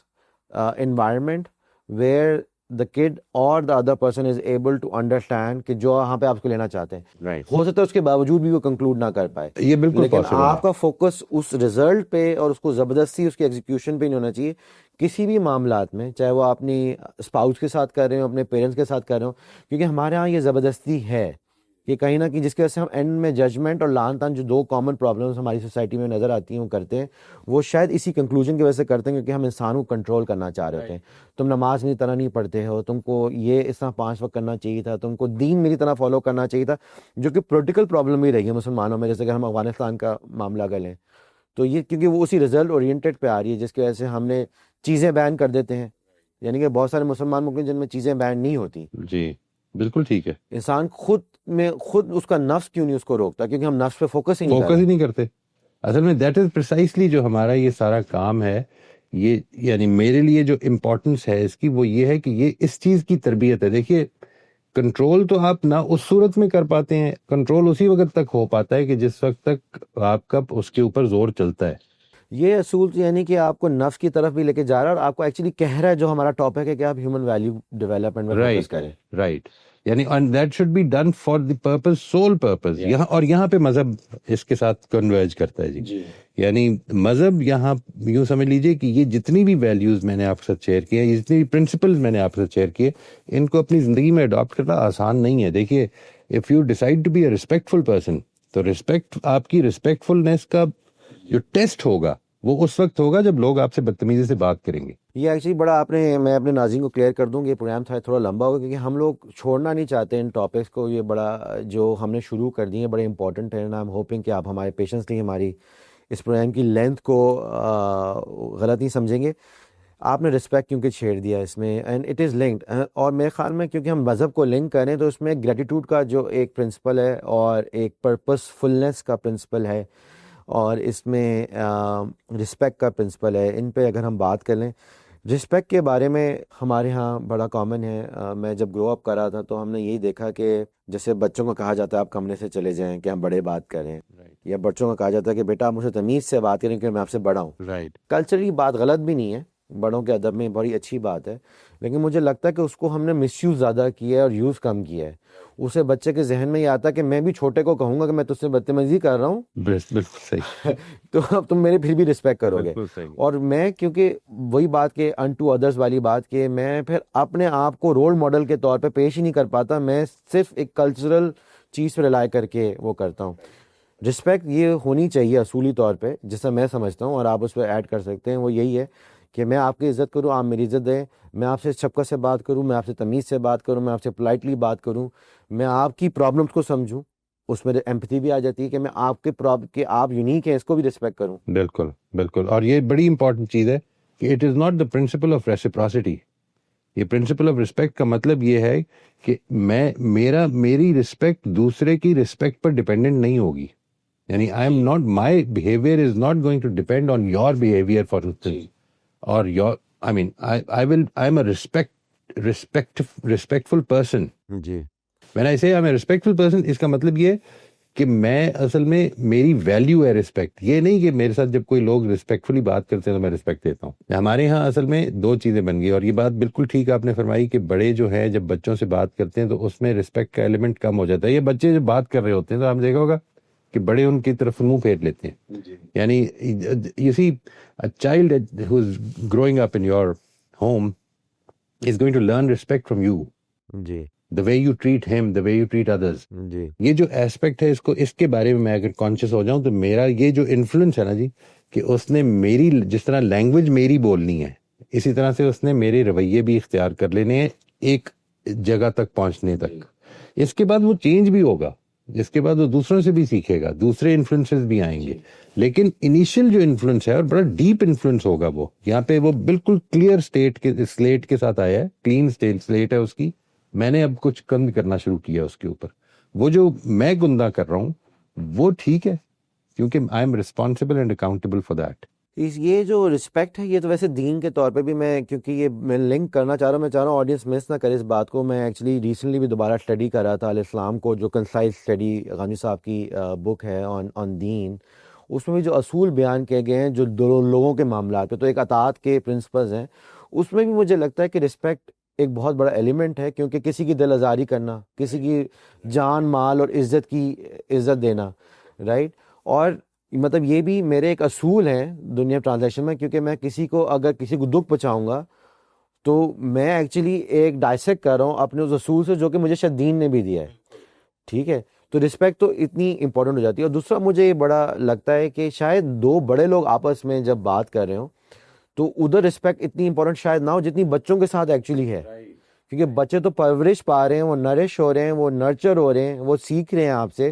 environment where the kid or the other person is able to understand کہ جو یہاں پہ آپ کو لینا چاہتے ہیں، right ہو سکتا ہے اس کے باوجود بھی وہ کنکلوڈ نہ کر پائے، یہ بالکل لیکن possible آپ کا فوکس اس رزلٹ پہ اور اس کو زبردستی اس کے ایگزیکیوشن پہ نہیں ہونا چاہیے کسی بھی معاملات میں، چاہے وہ اپنی اسپاؤس کے ساتھ کر رہے ہو، اپنے پیرنٹس کے ساتھ کر رہے ہو، کیونکہ ہمارے ہاں یہ زبردستی ہے کہ کہیں نہ کہیں جس کی وجہ سے ہم اینڈ میں ججمنٹ اور لان تان جو دو کامن پرابلمس ہماری سوسائٹی میں نظر آتی ہیں وہ کرتے ہیں، وہ شاید اسی کنکلوژن کی وجہ سے کرتے ہیں کیونکہ ہم انسان کو کنٹرول کرنا چاہ رہے ہوتے ہیں. تم نماز میری طرح نہیں پڑھتے ہو، تم کو یہ اس طرح 5 وقت کرنا چاہیے تھا، تم کو دین میری طرح فالو کرنا چاہیے تھا، جو کہ پولیٹیکل پرابلم ہی رہی ہے مسلمانوں میں. جیسے کہ ہم افغانستان کا معاملہ کر لیں تو یہ کیونکہ وہ اسی رزلٹ اورینٹیڈ پہ آ رہی ہے جس کی وجہ سے ہم نے چیزیں بین کر دیتے ہیں. یعنی کہ بہت سارے مسلمان ملک ہیں جن میں چیزیں بین نہیں ہوتی. جی بالکل ٹھیک ہے. انسان خود اس کا نفس کیوں نہیں اس کو روکتا؟ کیونکہ ہم نفس پہ فوکس ہی نہیں کرتے. اصل میں دیٹ از پریسائسلی جو ہمارا یہ سارا کام ہے. یہ یعنی میرے لیے جو امپورٹنس ہے اس کی وہ یہ ہے کہ یہ اس چیز کی تربیت ہے. دیکھیے کنٹرول تو آپ نہ اس صورت میں کر پاتے ہیں، کنٹرول اسی وقت تک ہو پاتا ہے کہ جس وقت تک آپ کا اس کے اوپر زور چلتا ہے. یہ اصول یعنی کہ آپ کو نفس کی طرف بھی لے کے جا رہا ہے اور آپ کو ایکچولی کہہ رہا ہے جو ہمارا ٹاپک ہے کہ آپ ہیومن ویلیو ڈیولپمنٹ میں فوکس کریں. رائٹ یعنی and that should be done for the purpose, sole purpose. یہاں پہ مذہب اس کے ساتھ کنورج کرتا ہے. جی یعنی مذہب یہاں یوں سمجھ لیجئے کہ یہ جتنی بھی ویلیوز میں نے آپ کے ساتھ شیئر کیے، یہ جتنی بھی پرنسپلز میں نے آپ کے ساتھ شیئر کیے، ان کو اپنی زندگی میں اڈاپٹ کرنا آسان نہیں ہے. دیکھیے if you decide to be a respectful person تو آپ کی ریسپیکٹفلنس کا جو ٹیسٹ ہوگا وہ اس وقت ہوگا جب لوگ آپ سے بدتمیزی سے بات کریں گے. یہ ایکچولی بڑا میں اپنے ناظرین کو کلیئر کر دوں گا، یہ پروگرام تھوڑا لمبا ہوگا کیونکہ ہم لوگ چھوڑنا نہیں چاہتے ان ٹاپکس کو. یہ بڑا جو ہم نے شروع کر دیے بڑے امپورٹنٹ ہیں. آئی ایم ہوپنگ کہ آپ ہمارے پیشنس نہیں ہماری اس پروگرام کی لینتھ کو غلط نہیں سمجھیں گے. آپ نے رسپیکٹ کیونکہ چھیڑ دیا اس میں، اینڈ اٹ از لنکڈ، اور میرے خیال میں کیونکہ ہم مذہب کو لنک کریں تو اس میں گریٹیٹیوڈ کا جو ایک پرنسپل ہے اور ایک پرپس فلنس کا پرنسپل ہے اور اس میں رسپیکٹ کا پرنسپل ہے. ان پہ اگر ہم بات کر لیں، رسپیکٹ کے بارے میں ہمارے ہاں بڑا کامن ہے. میں جب گرو اپ کر رہا تھا تو ہم نے یہی دیکھا کہ جیسے بچوں کو کہا جاتا ہے آپ کمرے سے چلے جائیں کہ ہم بڑے بات کریں، یا بچوں کو کہا جاتا ہے کہ بیٹا آپ مجھ سے تمیز سے بات کریں کہ میں آپ سے بڑا ہوں. کلچرلی بات غلط بھی نہیں ہے، بڑوں کے ادب میں بڑی اچھی بات ہے، لیکن مجھے لگتا ہے کہ اس کو ہم نے مس یوز زیادہ کیا ہے اور یوز کم کیا ہے. اسے بچے کے ذہن میں یہ آتا ہے کہ میں بھی چھوٹے کو کہوں گا کہ میں تجھ سے بدتمیزی کر رہا ہوں، بالکل صحیح تو اب تم میرے پھر بھی رسپیکٹ کرو گے. اور میں کیونکہ وہی بات کہ انٹو ادرس والی بات کہ میں پھر اپنے آپ کو رول ماڈل کے طور پہ پیش ہی نہیں کر پاتا، میں صرف ایک کلچرل چیز پہ رلائی کر کے وہ کرتا ہوں. رسپیکٹ یہ ہونی چاہیے اصولی طور پہ جیسا میں سمجھتا ہوں، اور آپ اس پہ ایڈ کر سکتے ہیں. وہ یہی ہے کہ میں آپ کی عزت کروں، آپ میری عزت دیں، میں آپ سے شفقت سے بات کروں، میں آپ سے تمیز سے بات کروں، میں آپ سے پولائٹلی بات کروں، میں آپ کی پرابلمس کو سمجھوں. اس میں ایمپتھی بھی آ جاتی ہے کہ میں آپ کے آپ یونیک ہیں اس کو بھی رسپیکٹ کروں. بالکل اور یہ بڑی امپورٹنٹ چیز ہے کہ it is not the principle of reciprocity. یہ پرنسپل آف رسپیکٹ کا مطلب یہ ہے کہ میری رسپیکٹ دوسرے کی رسپیکٹ پر ڈیپینڈنٹ نہیں ہوگی. یعنی my behaviour is not going to depend on your behaviour for instance اور I am a respectful person. جی When I say I'm a respectful person, اس کا مطلب یہ کہ میں اصل میں میری ویلیو ہے رسپیکٹ. یہ نہیں کہ میرے ساتھ جب کوئی لوگ رسپیکٹفلی بات کرتے ہیں تو میں رسپیکٹ دیتا ہوں. ہمارے ہاں اصل میں 2 چیزیں بن گئی، اور یہ بات بالکل ٹھیک آپ نے فرمائی کہ بڑے جو ہیں جب بچوں سے بات کرتے ہیں تو اس میں رسپیکٹ کا ایلیمنٹ کم ہو جاتا ہے. یہ بچے جب بات کر رہے ہوتے ہیں تو آپ دیکھا ہوگا کہ بڑے ان کی طرف منہ پھیر لیتے ہیں. یعنی you see a child who is growing up in your home is going to learn respect from you. G The way you treat him, the way you treat others. جی یہ جو ایسپیکٹ ہے اس کے بارے میں اگر کانشیس ہو جاؤں تو میرا یہ جو انفلوئنس ہے نا جی، کہ اس نے میری جس طرح لینگویج میری بولنی ہے اسی طرح سے اس نے میرے رویے بھی اختیار کر لینے ہیں ایک جگہ تک پہنچنے تک. اس کے بعد وہ چینج بھی ہوگا. اس کے بعد وہ دوسروں سے بھی سیکھے گا, دوسرے انفلوئنسز بھی آئیں گے, لیکن انیشیل جو انفلوئنس ہے اور بڑا ڈیپ انفلوئنس ہوگا وہ یہاں پہ, وہ بالکل کلیئر سلیٹ کے ساتھ آیا ہے, کلین سلیٹ ہے اس کی. میں نے اب کچھ کم کرنا شروع کیا اس کے اوپر. وہ جو میں گندا کر رہا ہوں وہ ٹھیک ہے, کیونکہ I am responsible and accountable for that. یہ جو رسپیکٹ ہے یہ تو ویسے دین کے طور پہ بھی میں, کیونکہ یہ میں لنک کرنا چاہ رہا ہوں, میں چاہ رہا ہوں آڈینس مس نہ کرے اس بات کو. میں ایکچولی ریسنٹلی بھی دوبارہ اسٹڈی کر رہا تھا الاسلام کو, جو کنسائز اسٹڈی غانی صاحب کی بک ہے آن دین. اس میں بھی جو اصول بیان کیے گئے ہیں جو دو لوگوں کے معاملات پہ, تو ایک اطاعت کے پرنسپلز ہیں, اس میں بھی مجھے لگتا ہے کہ رسپیکٹ ایک بہت بڑا ایلیمنٹ ہے, کیونکہ کسی کی دل آزاری کرنا, کسی کی جان مال اور عزت کی عزت دینا, رائٹ. اور مطلب یہ بھی میرے ایک اصول ہیں دنیا ٹرانزیکشن میں, کیونکہ میں کسی کو اگر کسی کو دکھ پہنچاؤں گا تو میں ایکچولی ایک ڈائسیکٹ کر رہا ہوں اپنے اس اصول سے جو کہ مجھے شاید دین نے بھی دیا ہے, ٹھیک ہے. تو رسپیکٹ تو اتنی امپورٹنٹ ہو جاتی ہے. اور دوسرا مجھے یہ بڑا لگتا ہے کہ شاید دو بڑے لوگ آپس میں جب بات کر رہے ہوں تو ادھر رسپیکٹ اتنی امپورٹنٹ شاید نہ ہو جتنی بچوں کے ساتھ ایکچولی ہے, کیونکہ بچے تو پرورش پا رہے ہیں, وہ نرش ہو رہے ہیں, وہ نرچر ہو رہے ہیں, وہ سیکھ رہے ہیں آپ سے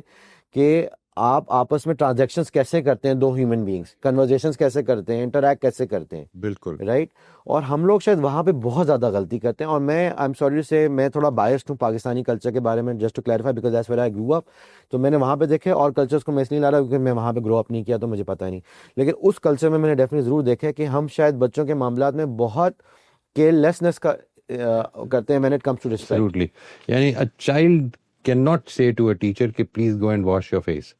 کہ آپ آپس میں ٹرانزیکشنز کیسے کرتے ہیں, دو ہیومن بینگز کنورزیشنز کیسے کرتے ہیں, انٹریکٹ کیسے کرتے ہیں, بالکل رائٹ. اور ہم لوگ شاید وہاں پہ بہت زیادہ غلطی کرتے ہیں. اور میں آئی ایم سوری سے میں تھوڑا بائسڈ ہوں پاکستانی کلچر کے بارے میں, just to clarify because that's where I grew up. تو میں نے وہاں پہ دیکھے, اور کلچرس کو میں اس لیے لا رہا کیونکہ میں وہاں پہ گرو اپ نہیں کیا تو مجھے پتہ نہیں, لیکن اس کلچر میں نے ڈیفینیٹلی ضرور دیکھا کہ ہم شاید بچوں کے معاملات میں بہت کیئر لیسنس کا کرتے ہیں when it comes to respect. Absolutely. یعنی a child cannot say to a teacher کہ please go and wash your face.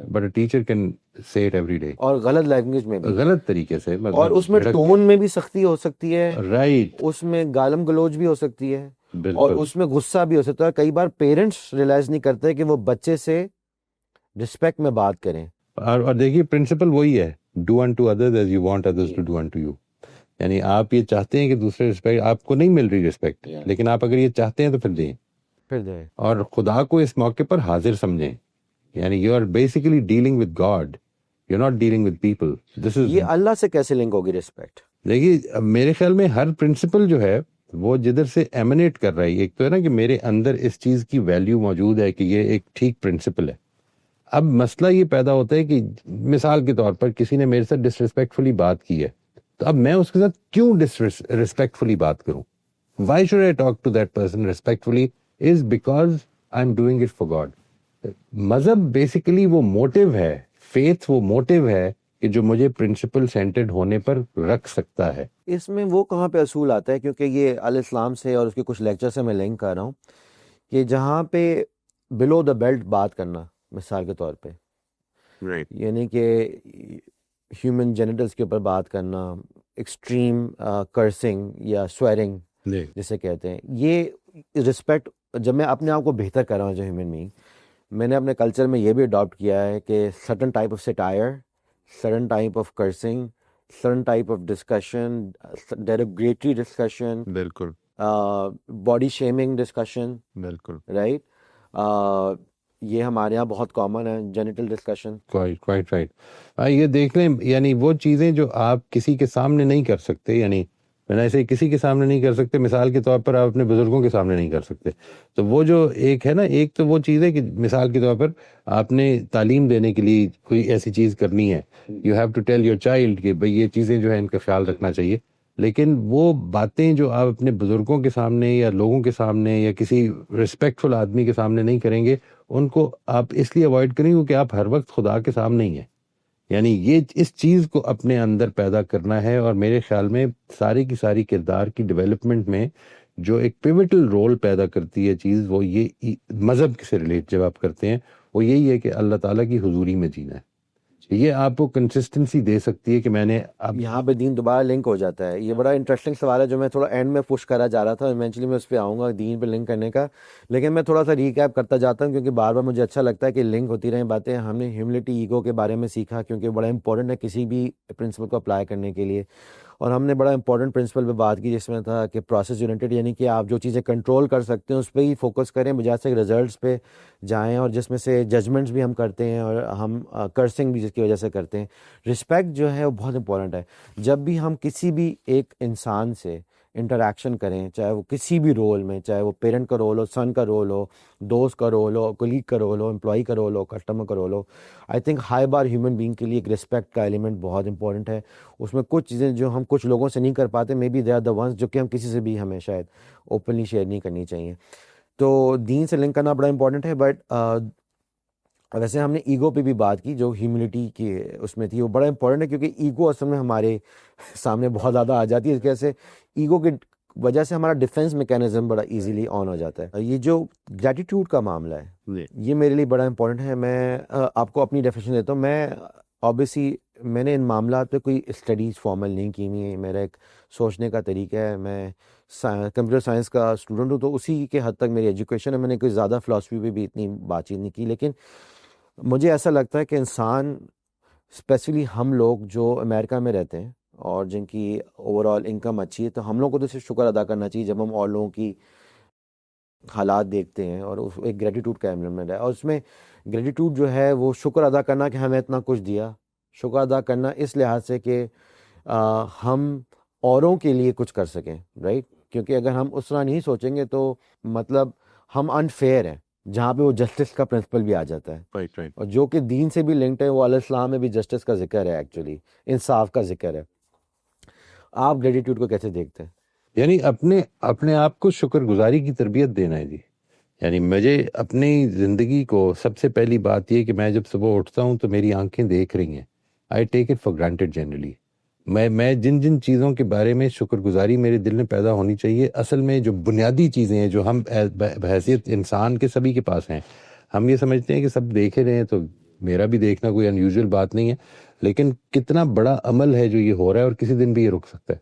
But a teacher can say it every day. اور غلط لینگویج میں بھی, غلط طریقے سے, اور اس میں ٹون میں بھی سختی ہو سکتی ہے, رائٹ, اس میں گالم گلوچ بھی ہو سکتی ہے, اور بالکل, اس میں غصہ بھی ہو سکتا ہے. کئی بار پیرنٹس ریئلائز نہیں کرتے کہ وہ بچے سے رسپیکٹ میں بات کریں. اور دیکھیے پرنسپل وہی ہے, do unto others as you want others to do unto you. یعنی آپ یہ چاہتے ہیں کہ دوسرے رسپیکٹ, آپ کو نہیں مل رہی رسپیکٹ, لیکن آپ اگر یہ چاہتے ہیں تو پھر دیں, پھر دیں. اور خدا کو اس موقع پر حاضر سمجھیں. یعنی you are basically dealing with God, you are not dealing with people. This is, یہ اللہ سے کیسے لنک ہوگی رسپیکٹ؟ دیکھیے میرے خیال میں ہر پرنسپل جو ہے وہ جدھر سے ایمنیٹ کر رہا ہے, ایک تو ہے نا کہ میرے اندر اس چیز کی ویلیو موجود ہے کہ یہ ایک ٹھیک پرنسپل ہے. اب مسئلہ یہ پیدا ہوتا ہے کہ مثال کے طور پر کسی نے میرے ساتھ ڈسریسپیکٹفلی بات کی ہے, تو اب میں اس کے ساتھ کیوں ڈسریسپیکٹفلی بات کروں؟ Why should I talk to that person respectfully? Is because I am doing it for God. مذہب بیسیکلی وہ موٹیو ہے, فیتھ وہ موٹیو ہے کہ جو مجھے پرنسپل سینٹرڈ ہونے پر رکھ سکتا ہے. اس میں وہ کہاں پہ اصول آتا ہے؟ کیونکہ یہ الاسلام سے اور اس کے کچھ لیکچر سے میں لنک کر رہا ہوں کہ جہاں پہ بلو دا بیلٹ بات کرنا, مثال کے طور پہ, یعنی کہ ہیومن جینیٹلز کے اوپر بات کرنا, ایکسٹریم کرسنگ یا سویرنگ جسے کہتے ہیں, یہ رسپیکٹ جب میں اپنے آپ کو بہتر کر رہا ہوں جو ہیومن بینگ, میں نے اپنے کلچر میں یہ بھی اڈاپٹ کیا ہے کہ certain type of satire, certain type of cursing, certain type of discussion, derogatory discussion, بالکل, باڈی شیمنگ ڈسکشن, بالکل, رائٹ, یہ ہمارے یہاں بہت کامن ہے, جینیٹل ڈسکشن. Quite right. یہ دیکھ لیں, یعنی وہ چیزیں جو آپ کسی کے سامنے نہیں کر سکتے, یعنی میں ایسے کسی کے سامنے نہیں کر سکتے, مثال کے طور پر آپ اپنے بزرگوں کے سامنے نہیں کر سکتے. تو وہ جو ایک ہے نا, ایک تو وہ چیز ہے کہ مثال کے طور پر آپ نے تعلیم دینے کے لیے کوئی ایسی چیز کرنی ہے, you have to tell your child کہ بھئی یہ چیزیں جو ہے ان کا خیال رکھنا چاہیے. لیکن وہ باتیں جو آپ اپنے بزرگوں کے سامنے یا لوگوں کے سامنے یا کسی رسپیکٹفل آدمی کے سامنے نہیں کریں گے, ان کو آپ اس لیے اوائڈ کریں کیونکہ آپ ہر وقت خدا کے سامنے ہی ہیں. یعنی یہ اس چیز کو اپنے اندر پیدا کرنا ہے. اور میرے خیال میں ساری کی ساری کردار کی ڈیولپمنٹ میں جو ایک پیوٹل رول پیدا کرتی ہے چیز, وہ یہ مذہب سے ریلیٹ جب آپ کرتے ہیں, وہ یہی ہے کہ اللہ تعالیٰ کی حضوری میں جینا ہے. یہ آپ کو کنسسٹنسی دے سکتی ہے کہ میں نے اب یہاں پہ دین دوبارہ لنک ہو جاتا ہے. یہ بڑا انٹرسٹنگ سوال ہے جو میں تھوڑا اینڈ میں پش کرا جا رہا تھا, ایونچولی میں اس پہ آؤں گا دین پہ لنک کرنے کا, لیکن میں تھوڑا سا ریکیپ کرتا جاتا ہوں کیونکہ بار بار مجھے اچھا لگتا ہے کہ لنک ہوتی رہیں باتیں. ہم نے ہیوملٹی ایگو کے بارے میں سیکھا کیونکہ بڑا امپورٹنٹ ہے کسی بھی پرنسپل کو اپلائی کرنے کے لیے, اور ہم نے بڑا امپورٹنٹ پرنسپل پہ بات کی جس میں تھا کہ پروسیس اورینٹڈ, یعنی کہ آپ جو چیزیں کنٹرول کر سکتے ہیں اس پہ ہی فوکس کریں بجائے سے رزلٹس پہ جائیں, اور جس میں سے ججمنٹس بھی ہم کرتے ہیں اور ہم کرسنگ بھی جس کی وجہ سے کرتے ہیں. رسپیکٹ جو ہے وہ بہت امپورٹنٹ ہے. جب بھی ہم کسی بھی ایک انسان سے انٹریکشن کریں, چاہے وہ کسی بھی رول میں, چاہے وہ پیرنٹ کا رول ہو, سن کا رول ہو, دوست کا رول ہو, کولیگ کا رول ہو, امپلائی کا رول ہو, کسٹمر کا رول ہو, I think high bar human being کے لیے ایک رسپیکٹ کا ایلیمنٹ بہت امپورٹنٹ ہے. اس میں کچھ چیزیں جو ہم کچھ لوگوں سے نہیں کر پاتے, may be they are the ones جو کہ ہم کسی سے بھی ہمیں شاید اوپنلی شیئر نہیں کرنی چاہیے. تو دین سے لنک کرنا بڑا امپورٹنٹ ہے. بٹ ویسے ہم نے ایگو پہ بھی بات کی جو ہیوملٹی کی اس میں تھی, وہ بڑا امپورٹنٹ ہے کیونکہ ایگو اصل میں ہمارے سامنے بہت زیادہ آ جاتی ہے. اس کیسے ایگو کی وجہ سے ہمارا ڈیفینس میکینزم بڑا ایزیلی آن ہو جاتا ہے. یہ جو گریٹیٹیوڈ کا معاملہ ہے یہ میرے لیے بڑا امپورٹنٹ ہے. میں آپ کو اپنی ڈیفینیشن دیتا ہوں. میں آبویسلی میں نے ان معاملات پہ کوئی اسٹڈیز فارمل نہیں کی ہوئی ہیں, میرا ایک سوچنے کا طریقہ ہے. میں کمپیوٹر سائنس کا اسٹوڈنٹ ہوں تو اسی کے حد تک میری ایجوکیشن ہے. میں نے کوئی زیادہ فلاسفی پہ بھی اتنی بات چیت نہیں کی, لیکن مجھے ایسا لگتا ہے کہ انسان اسپیشلی ہم لوگ جو امریکہ میں رہتے ہیں اور جن کی اوور آل انکم اچھی ہے, تو ہم لوگ کو تو صرف شکر ادا کرنا چاہیے جب ہم اور لوگوں کی حالات دیکھتے ہیں, اور اس ایک گریٹیٹیوڈ کا ایلیمنٹ ہے. اور اس میں گریٹیٹیوڈ جو ہے وہ شکر ادا کرنا کہ ہمیں اتنا کچھ دیا, شکر ادا کرنا اس لحاظ سے کہ ہم اوروں کے لیے کچھ کر سکیں, رائٹ. کیونکہ اگر ہم اس طرح نہیں سوچیں گے تو مطلب ہم انفیئر ہیں, جہاں پہ وہ جسٹس کا پرنسپل بھی آ جاتا ہے. Right right. اور جو کہ دین سے بھی لنکڈ ہے, وہ علیہ السلام میں بھی جسٹس کا ذکر ہے, ایکچولی انصاف کا ذکر ہے. آپ گریٹیٹیوڈ کو کیسے دیکھتے ہیں؟ یعنی اپنے آپ کو شکر گزاری کی تربیت دینا ہے جی. یعنی مجھے اپنی زندگی کو سب سے پہلی بات یہ کہ میں جب صبح اٹھتا ہوں تو میری آنکھیں دیکھ رہی ہیں. I take it for granted generally. میں جن چیزوں کے بارے میں شکر گزاری میرے دل میں پیدا ہونی چاہیے, اصل میں جو بنیادی چیزیں ہیں جو ہم بحیثیت انسان کے سبھی کے پاس ہیں, ہم یہ سمجھتے ہیں کہ سب دیکھ رہے ہیں تو میرا بھی دیکھنا کوئی انیوژل بات نہیں ہے, لیکن کتنا بڑا عمل ہے جو یہ ہو رہا ہے اور کسی دن بھی یہ رک سکتا ہے.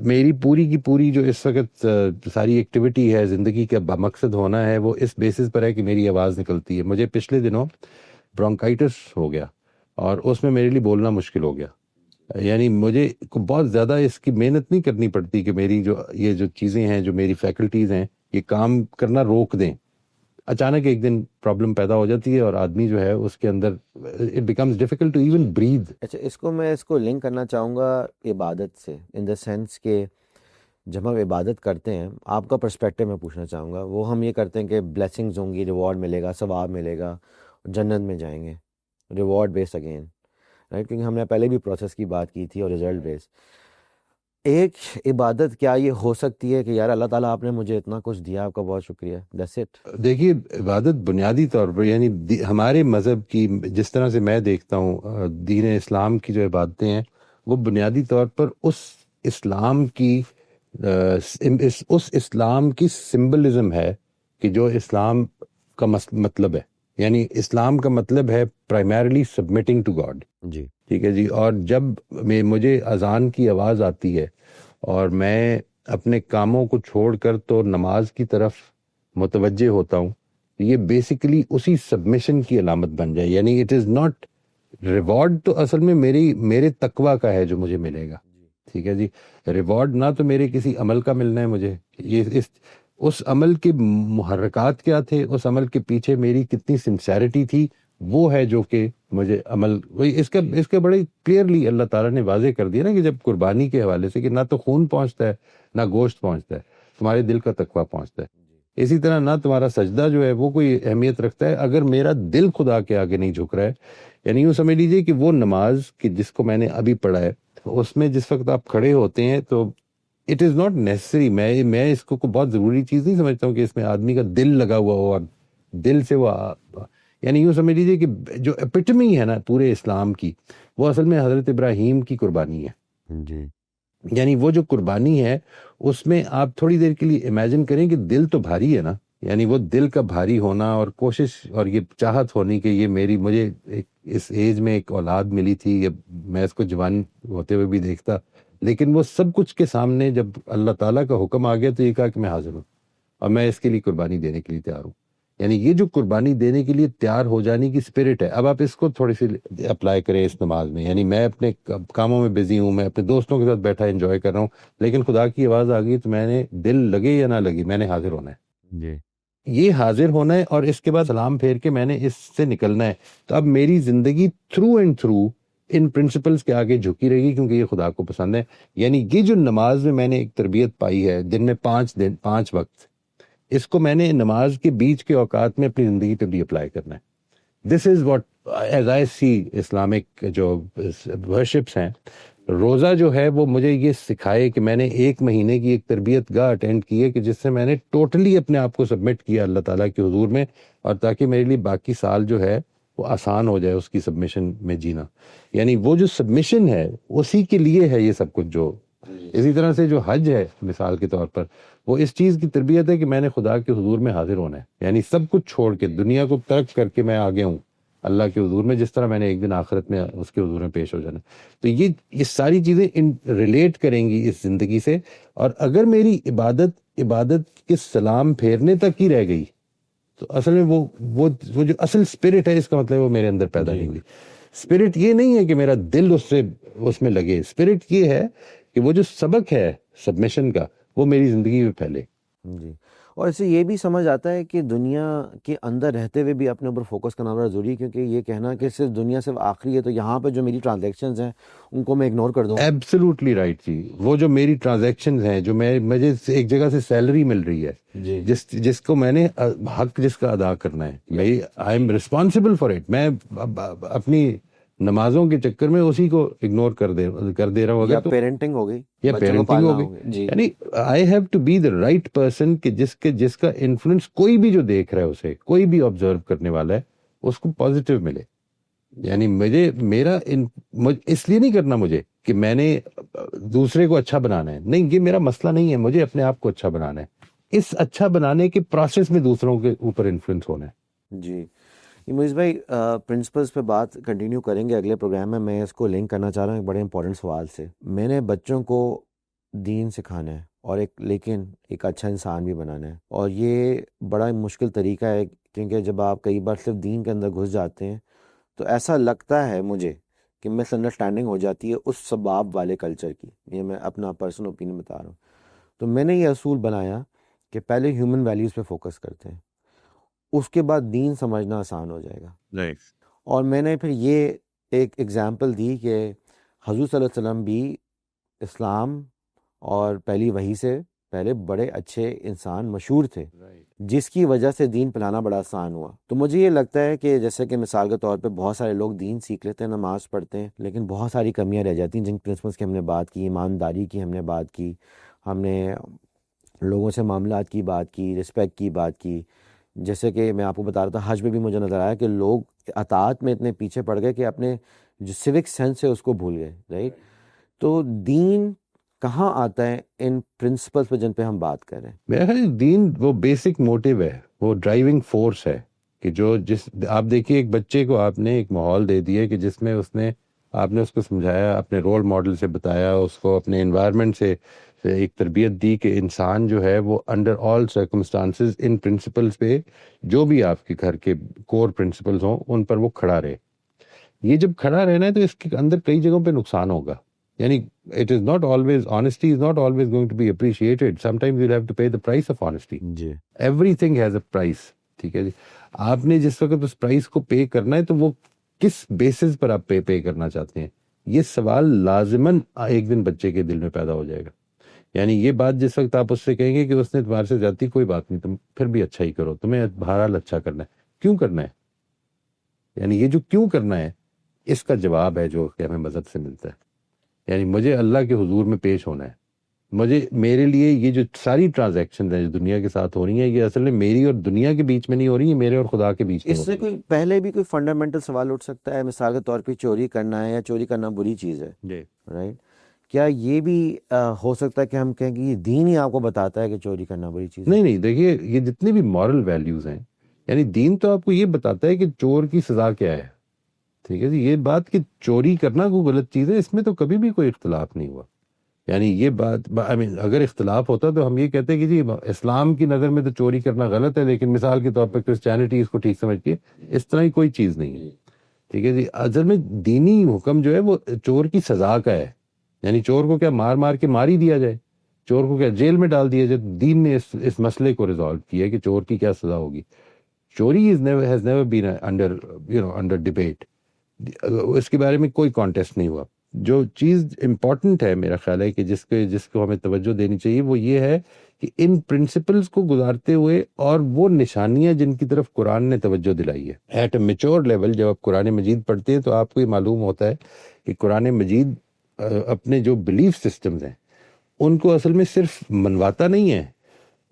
میری پوری کی پوری جو اس وقت ساری ایکٹیویٹی ہے, زندگی کا مقصد ہونا ہے, وہ اس بیسس پر ہے کہ میری آواز نکلتی ہے. مجھے پچھلے دنوں برونکائٹس ہو گیا اور اس میں میرے لیے بولنا مشکل ہو گیا. یعنی مجھے بہت زیادہ اس کی محنت نہیں کرنی پڑتی کہ میری یہ جو چیزیں ہیں, جو میری فیکلٹیز ہیں, یہ کام کرنا روک دیں. اچانک ایک دن پرابلم پیدا ہو جاتی ہے اور آدمی جو ہے اس کے اندر it becomes difficult to even breathe. اچھا, میں اس کو لنک کرنا چاہوں گا عبادت سے, ان دا سینس کہ جب ہم عبادت کرتے ہیں, آپ کا پرسپیکٹو میں پوچھنا چاہوں گا. وہ ہم یہ کرتے ہیں کہ بلیسنگز ہوں گی, ریوارڈ ملے گا, ثواب ملے گا, جنت میں جائیں گے, ریوارڈ بیس اگین, رائٹ. کیونکہ ہم نے پہلے بھی پروسیس کی بات کی تھی اور ریزلٹ بیس. ایک عبادت کیا یہ ہو سکتی ہے کہ یار اللہ تعالیٰ آپ نے مجھے اتنا کچھ دیا, آپ کا بہت شکریہ, دیٹس اٹ؟ دیکھیے, عبادت بنیادی طور پر یعنی ہمارے مذہب کی, جس طرح سے میں دیکھتا ہوں دین اسلام کی جو عبادتیں ہیں, وہ بنیادی طور پر اس اسلام کی سمبلزم ہے کہ جو اسلام کا مطلب ہے. یعنی اسلام کا مطلب ہے پرائمرلی سبمٹنگ ٹو گاڈ. جی ٹھیک ہے جی. اور جب مجھے اذان کی آواز آتی ہے اور میں اپنے کاموں کو چھوڑ کر تو نماز کی طرف متوجہ ہوتا ہوں, یہ بیسیکلی اسی سبمیشن کی علامت بن جائے. یعنی اٹ از ناٹ ریوارڈ, تو اصل میں میرے تقویٰ کا ہے جو مجھے ملے گا. ٹھیک ہے جی. ریوارڈ نہ تو میرے کسی عمل کا ملنا ہے مجھے, یہ اس عمل کے محرکات کیا تھے, اس عمل کے پیچھے میری کتنی سنسیرٹی تھی, وہ ہے جو کہ مجھے عمل. وہی اس کے بڑے کلیئرلی اللہ تعالیٰ نے واضح کر دیا نا کہ جب قربانی کے حوالے سے کہ نہ تو خون پہنچتا ہے نہ گوشت پہنچتا ہے, تمہارے دل کا تقویٰ پہنچتا ہے. اسی طرح نہ تمہارا سجدہ جو ہے وہ کوئی اہمیت رکھتا ہے اگر میرا دل خدا کے آگے نہیں جھک رہا ہے. یعنی یوں سمجھ لیجیے کہ وہ نماز کہ جس کو میں نے ابھی پڑھا ہے, اس میں جس وقت آپ کھڑے ہوتے ہیں تو اٹ از ناٹ نیسسری, میں اس کو بہت ضروری چیز نہیں سمجھتا ہوں کہ اس میں آدمی کا دل لگا ہوا ہو اور دل سے وہ, یعنی یوں سمجھ لیجیے کہ جو ایپیٹمی ہے نا پورے اسلام کی, وہ اصل میں حضرت ابراہیم کی قربانی ہے. جی. یعنی وہ جو قربانی ہے اس میں آپ تھوڑی دیر کے لیے امیجن کریں کہ دل تو بھاری ہے نا. یعنی وہ دل کا بھاری ہونا اور کوشش اور یہ چاہت ہونی کہ یہ مجھے اس ایج میں ایک اولاد ملی تھی, یہ میں اس کو جوان ہوتے ہوئے بھی دیکھتا, لیکن وہ سب کچھ کے سامنے جب اللہ تعالیٰ کا حکم آ گیا تو یہ کہا کہ میں حاضر ہوں اور میں اس کے لیے قربانی دینے کے لیے تیار ہوں. یعنی یہ جو قربانی دینے کے لیے تیار ہو جانے کی اسپرٹ ہے, اب آپ اس کو تھوڑی سی اپلائی کریں اس نماز میں. یعنی میں اپنے کاموں میں بزی ہوں, میں اپنے دوستوں کے ساتھ بیٹھا انجوائے کر رہا ہوں, لیکن خدا کی آواز آ گئی تو میں نے, دل لگے یا نہ لگے, میں نے حاضر ہونا ہے. جی. یہ حاضر ہونا ہے اور اس کے بعد سلام پھیر کے میں نے اس سے نکلنا ہے. تو اب میری زندگی through and through in principles کے آگے جھکی رہے گی کیونکہ یہ خدا کو پسند ہے. یعنی یہ جو نماز میں نے ایک تربیت پائی ہے دن میں 5 وقت, اس کو میں نے نماز کے بیچ کے اوقات میں اپنی زندگی پہ بھی اپلائی کرنا ہے. This is what as I see Islamic جو ورشپس ہیں. روزہ جو ہے وہ مجھے یہ سکھائے کہ میں نے 1 مہینے کی ایک تربیت گاہ اٹینڈ کی ہے کہ جس سے میں نے ٹوٹلی اپنے آپ کو سبمٹ کیا اللہ تعالیٰ کے حضور میں, اور تاکہ میرے لیے باقی سال جو ہے وہ آسان ہو جائے اس کی سبمیشن میں جینا. یعنی وہ جو سبمیشن ہے اسی کے لیے ہے یہ سب کچھ. جو اسی طرح سے جو حج ہے مثال کے طور پر, وہ اس چیز کی تربیت ہے کہ میں نے خدا کے حضور میں حاضر ہونا ہے. یعنی سب کچھ چھوڑ کے دنیا کو ترک کر کے میں آگے ہوں اللہ کے حضور میں, جس طرح میں نے ایک دن آخرت میں اس کے حضور میں پیش ہو جانا. تو یہ ساری چیزیں ریلیٹ کریں گی اس زندگی سے. اور اگر میری عبادت کے سلام پھیرنے تک ہی رہ گئی تو اصل میں وہ جو اصل اسپرٹ ہے, اس کا مطلب وہ میرے اندر پیدا نہیں ہوئی. اسپرٹ یہ نہیں ہے کہ میرا دل اس میں لگے. اسپرٹ یہ ہے کہ وہ جو سبق ہے سبمیشن کا وہ میری زندگی میں پھیلے. جی, اور اس سے یہ بھی سمجھ آتا ہے کہ دنیا کے اندر رہتے ہوئے بھی اپنے اوپر فوکس کرنا بڑا ضروری ہے, کیونکہ یہ کہنا کہ صرف دنیا صرف آخری ہے تو یہاں پہ جو میری ٹرانزیکشنز ہیں ان کو میں اگنور کر دوں. ایبسلیوٹلی رائٹ جی. وہ جو میری ٹرانزیکشنز ہیں, جو مجھے ایک جگہ سے سیلری مل رہی ہے جس کو میں نے حق جس کا ادا کرنا ہے, I am responsible for it. میں اپنی نمازوں کے چکر میں اسی کو اگنور کر دے رہا ہوں. یا پیرنٹنگ ہو گئی, یا پیرنٹنگ ہو گئی. یعنی I have to be the right person کہ جس کا انفلوئنس کوئی بھی جو دیکھ رہا ہے اسے, کوئی بھی آبزرو کرنے والا ہے, اس کو پازیٹیو ملے. یعنی میرا اس لیے نہیں کرنا مجھے کہ میں نے دوسرے کو اچھا بنانا ہے, نہیں, یہ میرا مسئلہ نہیں ہے. مجھے اپنے آپ کو اچھا بنانا ہے. اس اچھا بنانے کے پروسیس میں دوسروں کے اوپر انفلوئنس ہونا ہے. جی معیز بھائی, پرنسپلس پہ بات کنٹینیو کریں گے اگلے پروگرام میں. میں اس کو لنک کرنا چاہ رہا ہوں ایک بڑے امپورٹنٹ سوال سے. میں نے بچوں کو دین سکھانا ہے اور لیکن ایک اچھا انسان بھی بنانا ہے, اور یہ بڑا مشکل طریقہ ہے, کیونکہ جب آپ کئی بار صرف دین کے اندر گھس جاتے ہیں تو ایسا لگتا ہے مجھے کہ مس انڈرسٹینڈنگ ہو جاتی ہے اس سباب والے کلچر کی. یہ میں اپنا پرسنل اوپینین بتا رہا ہوں. تو میں نے یہ اصول بنایا کہ پہلے ہیومن ویلیوز پہ فوکس کرتے ہیں, اس کے بعد دین سمجھنا آسان ہو جائے گا. اور میں نے پھر یہ ایک ایگزامپل دی کہ حضور صلی اللہ علیہ وسلم بھی اسلام اور پہلی وحی سے پہلے بڑے اچھے انسان مشہور تھے, جس کی وجہ سے دین پلانا بڑا آسان ہوا. تو مجھے یہ لگتا ہے کہ جیسے کہ مثال کے طور پہ بہت سارے لوگ دین سیکھ لیتے ہیں, نماز پڑھتے ہیں, لیکن بہت ساری کمیاں رہ جاتی ہیں جن پرنسپلس کی ہم نے بات کی. ایمانداری کی ہم نے بات کی, ہم نے لوگوں سے معاملات کی بات کی, رسپیکٹ کی بات کی. جیسے کہ میں آپ کو بتا رہا تھا, حج میں بھی مجھے نظر آیا کہ لوگ اطاعت میں اتنے پیچھے پڑ گئے کہ اپنے جو سیوک سینس ہے اس کو بھول گئے. رائٹ, تو دین کہاں آتا ہے ان پرنسپلس پہ جن پہ ہم بات کر رہے ہیں؟ میرا خیال دین وہ بیسک موٹیو ہے, وہ ڈرائیونگ فورس ہے کہ آپ دیکھیے ایک بچے کو آپ نے ایک ماحول دے دیا کہ جس میں آپ نے اس کو سمجھایا, اپنے رول ماڈل سے بتایا, اس کو اپنے انوائرمنٹ سے ایک تربیت دی کہ انسان جو ہے وہ انڈر آل سرکمسٹانسز ان پرنسپلس پہ, جو بھی آپ کے گھر کے کور پرنسپلز ہوں ان پر وہ کھڑا رہے. یہ جب کھڑا رہنا ہے تو اس کے اندر کئی جگہوں پہ نقصان ہوگا. یعنی it is not always, honesty is not always going to be appreciated. Sometimes you'll have to pay the price of honesty. G, Everything has a price. ٹھیک ہے جی, آپ نے جس وقت اس پرائس کو پے کرنا ہے تو وہ کس بیسس پر آپ پے کرنا چاہتے ہیں, یہ سوال لازماً ایک دن بچے کے دل میں پیدا ہو جائے گا. یعنی یہ بات جس وقت آپ اس سے کہیں گے کہ اس نے تمہارے سے زیادتی, کوئی بات نہیں, تم پھر بھی اچھا ہی کرو, تمہیں بہرحال اچھا کرنا ہے. کیوں کرنا ہے؟ یعنی یہ جو کیوں کرنا ہے اس کا جواب ہے جو کہ ہمیں مذہب سے ملتا ہے. یعنی مجھے اللہ کے حضور میں پیش ہونا ہے. میرے لیے یہ جو ساری ٹرانزیکشن ہیں جو دنیا کے ساتھ ہو رہی ہیں, یہ اصل میں میری اور دنیا کے بیچ میں نہیں ہو رہی ہیں, میرے اور خدا کے بیچ میں. اس سے کوئی پہلے بھی کوئی فنڈامنٹل سوال اٹھ سکتا ہے, مثال کے طور پہ چوری کرنا ہے یا چوری کرنا بری چیز ہے, رائٹ, کیا یہ بھی ہو سکتا ہے کہ ہم کہیں کہ یہ دین ہی آپ کو بتاتا ہے کہ چوری کرنا بری چیز ہے؟ نہیں, دیکھیے یہ جتنے بھی مورل ویلیوز ہیں, یعنی دین تو آپ کو یہ بتاتا ہے کہ چور کی سزا کیا ہے. ٹھیک ہے جی, یہ بات کہ چوری کرنا کوئی غلط چیز ہے, اس میں تو کبھی بھی کوئی اختلاف نہیں ہوا. یعنی یہ بات اگر اختلاف ہوتا تو ہم یہ کہتے کہ جی اسلام کی نظر میں تو چوری کرنا غلط ہے, لیکن مثال کے طور پر کرسچینٹی اس کو ٹھیک سمجھتی ہے. اس طرح کی کوئی چیز نہیں ہے. ٹھیک ہے جی, اصل میں دینی حکم جو ہے وہ چور کی سزا کا ہے. یعنی چور کو کیا مار کے مار ہی دیا جائے, چور کو کیا جیل میں ڈال دیا جائے. دین نے اس مسئلے کو ریزالو کیا کہ چور کی کیا سزا ہوگی. چوری has never been under debate. اس کے بارے میں کوئی کانٹیسٹ نہیں ہوا. جو چیز امپورٹنٹ ہے میرا خیال ہے کہ جس کو ہمیں توجہ دینی چاہیے وہ یہ ہے کہ ان پرنسپلز کو گزارتے ہوئے اور وہ نشانیاں جن کی طرف قرآن نے توجہ دلائی ہے ایٹ اے میچور لیول. جب آپ قرآن مجید پڑھتے ہیں تو آپ کو یہ معلوم ہوتا ہے کہ قرآن مجید اپنے جو بلیف سسٹمز ہیں ان کو اصل میں صرف منواتا نہیں ہے,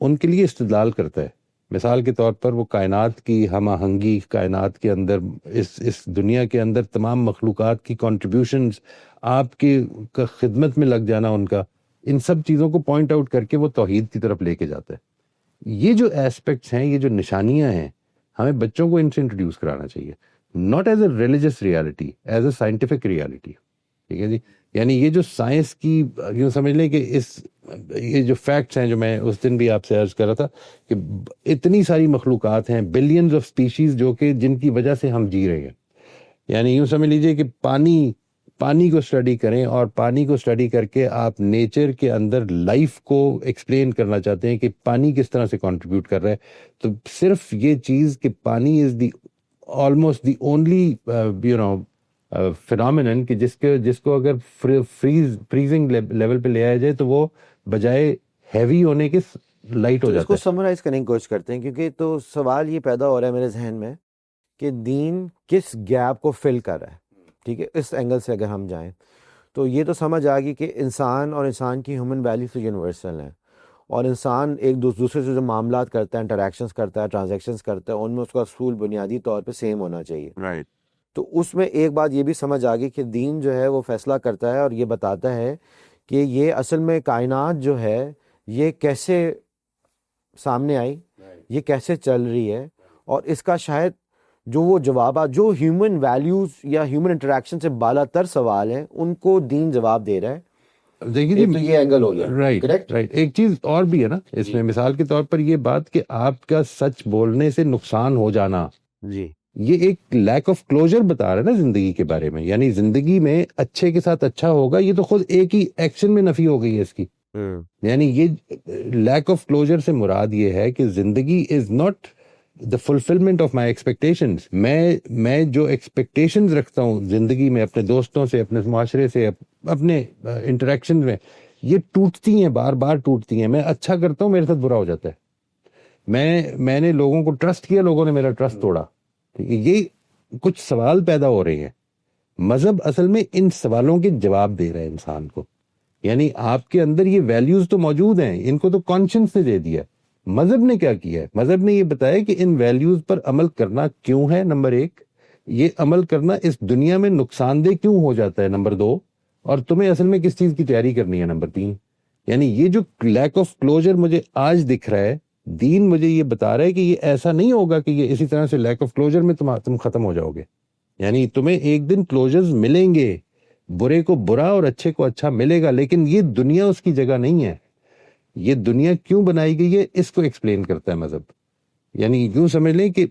ان کے لیے استدلال کرتا ہے. مثال کے طور پر وہ کائنات کی ہم آہنگی, کائنات کے اندر اس دنیا کے اندر تمام مخلوقات کی کنٹریبیوشنز, آپ کی خدمت میں لگ جانا ان کا, ان سب چیزوں کو پوائنٹ آؤٹ کر کے وہ توحید کی طرف لے کے جاتا ہے. یہ جو ایسپیکٹس ہیں, یہ جو نشانیاں ہیں, ہمیں بچوں کو ان سے انٹروڈیوس کرانا چاہیے, not as a religious reality, as a scientific reality. ٹھیک ہے جی. یعنی یہ جو سائنس کی, یوں سمجھ لیں کہ یہ جو فیکٹس ہیں جو میں اس دن بھی آپ سے عرض کر رہا تھا کہ اتنی ساری مخلوقات ہیں, بلینز آف سپیشیز جو کہ جن کی وجہ سے ہم جی رہے ہیں. یعنی یوں سمجھ لیجئے کہ پانی کو اسٹڈی کریں اور پانی کو اسٹڈی کر کے آپ نیچر کے اندر لائف کو ایکسپلین کرنا چاہتے ہیں کہ پانی کس طرح سے کنٹریبیوٹ کر رہا ہے, تو صرف یہ چیز کہ پانی از دی آلموسٹ دی اونلی فینومینن کہ جس کو اگر فریزنگ لیول پہ لے آیا جائے تو وہ بجائے ہیوی ہونے کے لائٹ ہو جاتا ہے. اس کو سمرائز کرنے کی کوشش کرتے ہیں, کیونکہ تو سوال یہ پیدا ہو رہا ہے میرے ذہن میں کہ دین کس گیپ کو فل کر رہا ہے. ٹھیک ہے, اس اینگل سے اگر ہم جائیں تو یہ تو سمجھ آ گئی کہ انسان اور انسان کی ہیومن ویلیوز تو یونیورسل ہیں, اور انسان ایک دوسرے سے جو معاملات کرتا ہے, انٹریکشنز کرتا ہے, ٹرانزیکشنز کرتا ہے, ان میں اس کا اصول بنیادی طور پہ سیم ہونا چاہیے. رائٹ. تو اس میں ایک بات یہ بھی سمجھ آ گئی کہ دین جو ہے وہ فیصلہ کرتا ہے اور یہ بتاتا ہے کہ یہ اصل میں کائنات جو ہے یہ کیسے سامنے آئی, یہ کیسے چل رہی ہے, اور اس کا شاید جو وہ جوابات جو ہیومن ویلیوز یا ہیومن انٹریکشن سے بالا تر سوال ہیں ان کو دین جواب دے رہا ہے. دیکھیے تو یہ اینگل ہو گیا. رائٹ. ایک چیز اور بھی ہے نا اس میں, مثال کے طور پر یہ بات کہ آپ کا سچ بولنے سے نقصان ہو جانا, جی, یہ ایک لیک آف کلوجر بتا رہا ہے نا زندگی کے بارے میں. یعنی زندگی میں اچھے کے ساتھ اچھا ہوگا, یہ تو خود ایک ہی ایکشن میں نفی ہو گئی ہے اس کی. یعنی یہ لیک آف کلوجر سے مراد یہ ہے کہ زندگی is not the fulfilment of my expectations. میں جو ایکسپیکٹیشنز رکھتا ہوں زندگی میں اپنے دوستوں سے, اپنے معاشرے سے, اپنے انٹریکشن میں, یہ ٹوٹتی ہیں, بار بار ٹوٹتی ہیں. میں اچھا کرتا ہوں, میرے ساتھ برا ہو جاتا ہے. میں نے لوگوں کو ٹرسٹ کیا, لوگوں نے میرا ٹرسٹ توڑا. یہ کچھ سوال پیدا ہو رہے ہیں. مذہب اصل میں ان سوالوں کے جواب دے رہا ہے انسان کو. یعنی آپ کے اندر یہ ویلیوز تو موجود ہیں, ان کو تو کانشنس نے دے دیا. مذہب نے کیا کیا ہے؟ مذہب نے یہ بتایا کہ ان ویلیوز پر عمل کرنا کیوں ہے, نمبر 1. یہ عمل کرنا اس دنیا میں نقصان دہ کیوں ہو جاتا ہے, نمبر 2. اور تمہیں اصل میں کس چیز کی تیاری کرنی ہے, نمبر 3. یعنی یہ جو لیک آف کلوجر مجھے آج دکھ رہا ہے, دین مجھے یہ بتا رہا ہے کہ یہ ایسا نہیں ہوگا کہ یہ اسی طرح سے لیک آف کلوجر میں تم ختم ہو جاؤ گے. یعنی تمہیں ایک دن کلوجرز ملیں گے, برے کو برا اور اچھے کو اچھا ملے گا, لیکن یہ دنیا اس کی جگہ نہیں ہے. یہ دنیا کیوں بنائی گئی ہے اس کو ایکسپلین کرتا ہے مذہب. یعنی یوں سمجھ لیں کہ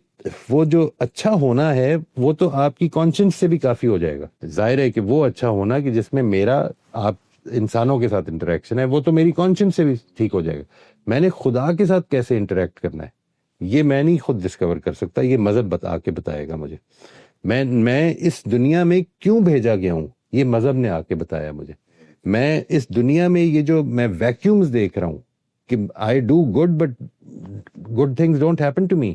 وہ جو اچھا ہونا ہے وہ تو آپ کی کانشنس سے بھی کافی ہو جائے گا. ظاہر ہے کہ وہ اچھا ہونا کہ جس میں میرا آپ انسانوں کے ساتھ انٹریکشن ہے, وہ تو میری کانشنس سے بھی ٹھیک ہو جائے گا. میں نے خدا کے ساتھ کیسے انٹریکٹ کرنا ہے یہ میں نہیں خود ڈسکور کر سکتا, یہ مذہب بتائے گا مجھے. میں اس دنیا میں کیوں بھیجا گیا ہوں یہ مذہب نے آ کے بتایا مجھے. میں اس دنیا میں یہ جو میں ویکیومز دیکھ رہا ہوں کہ I do good but good things don't happen to me,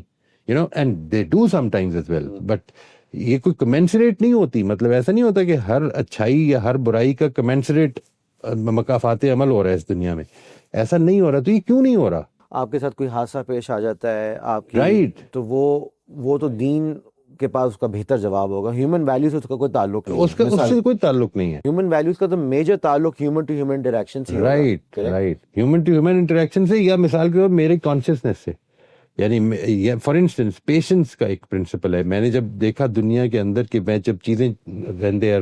you know, and they do sometimes as well, but یہ کوئی کمنسریٹ نہیں ہوتی. مطلب ایسا نہیں ہوتا کہ ہر اچھائی یا ہر برائی کا کمنسریٹ مکافات عمل ہو رہا ہے اس دنیا میں, ایسا نہیں ہو رہا. تو یہ کیوں نہیں ہو رہا؟ آپ کے ساتھ کوئی حادثہ پیش آ جاتا ہے آپ کی, رائٹ, تو وہ تو دین کے پاس اس کا بہتر جواب ہوگا. ہیومن ویلیوز اس کا کوئی تعلق نہیں, اس سے کوئی تعلق نہیں ہے. ہیومن ویلیوز کا تو میجر تعلق ہیومن ٹو ہیومن انٹریکشن سے. Right, human to human interaction سے, یا مثال کے طور پر میرے کانشیسنیس سے. یعنی فار انسٹنس پیشنس کا ایک پرنسپل ہے. میں نے جب دیکھا دنیا کے اندر کہ میں جب چیزیں گندے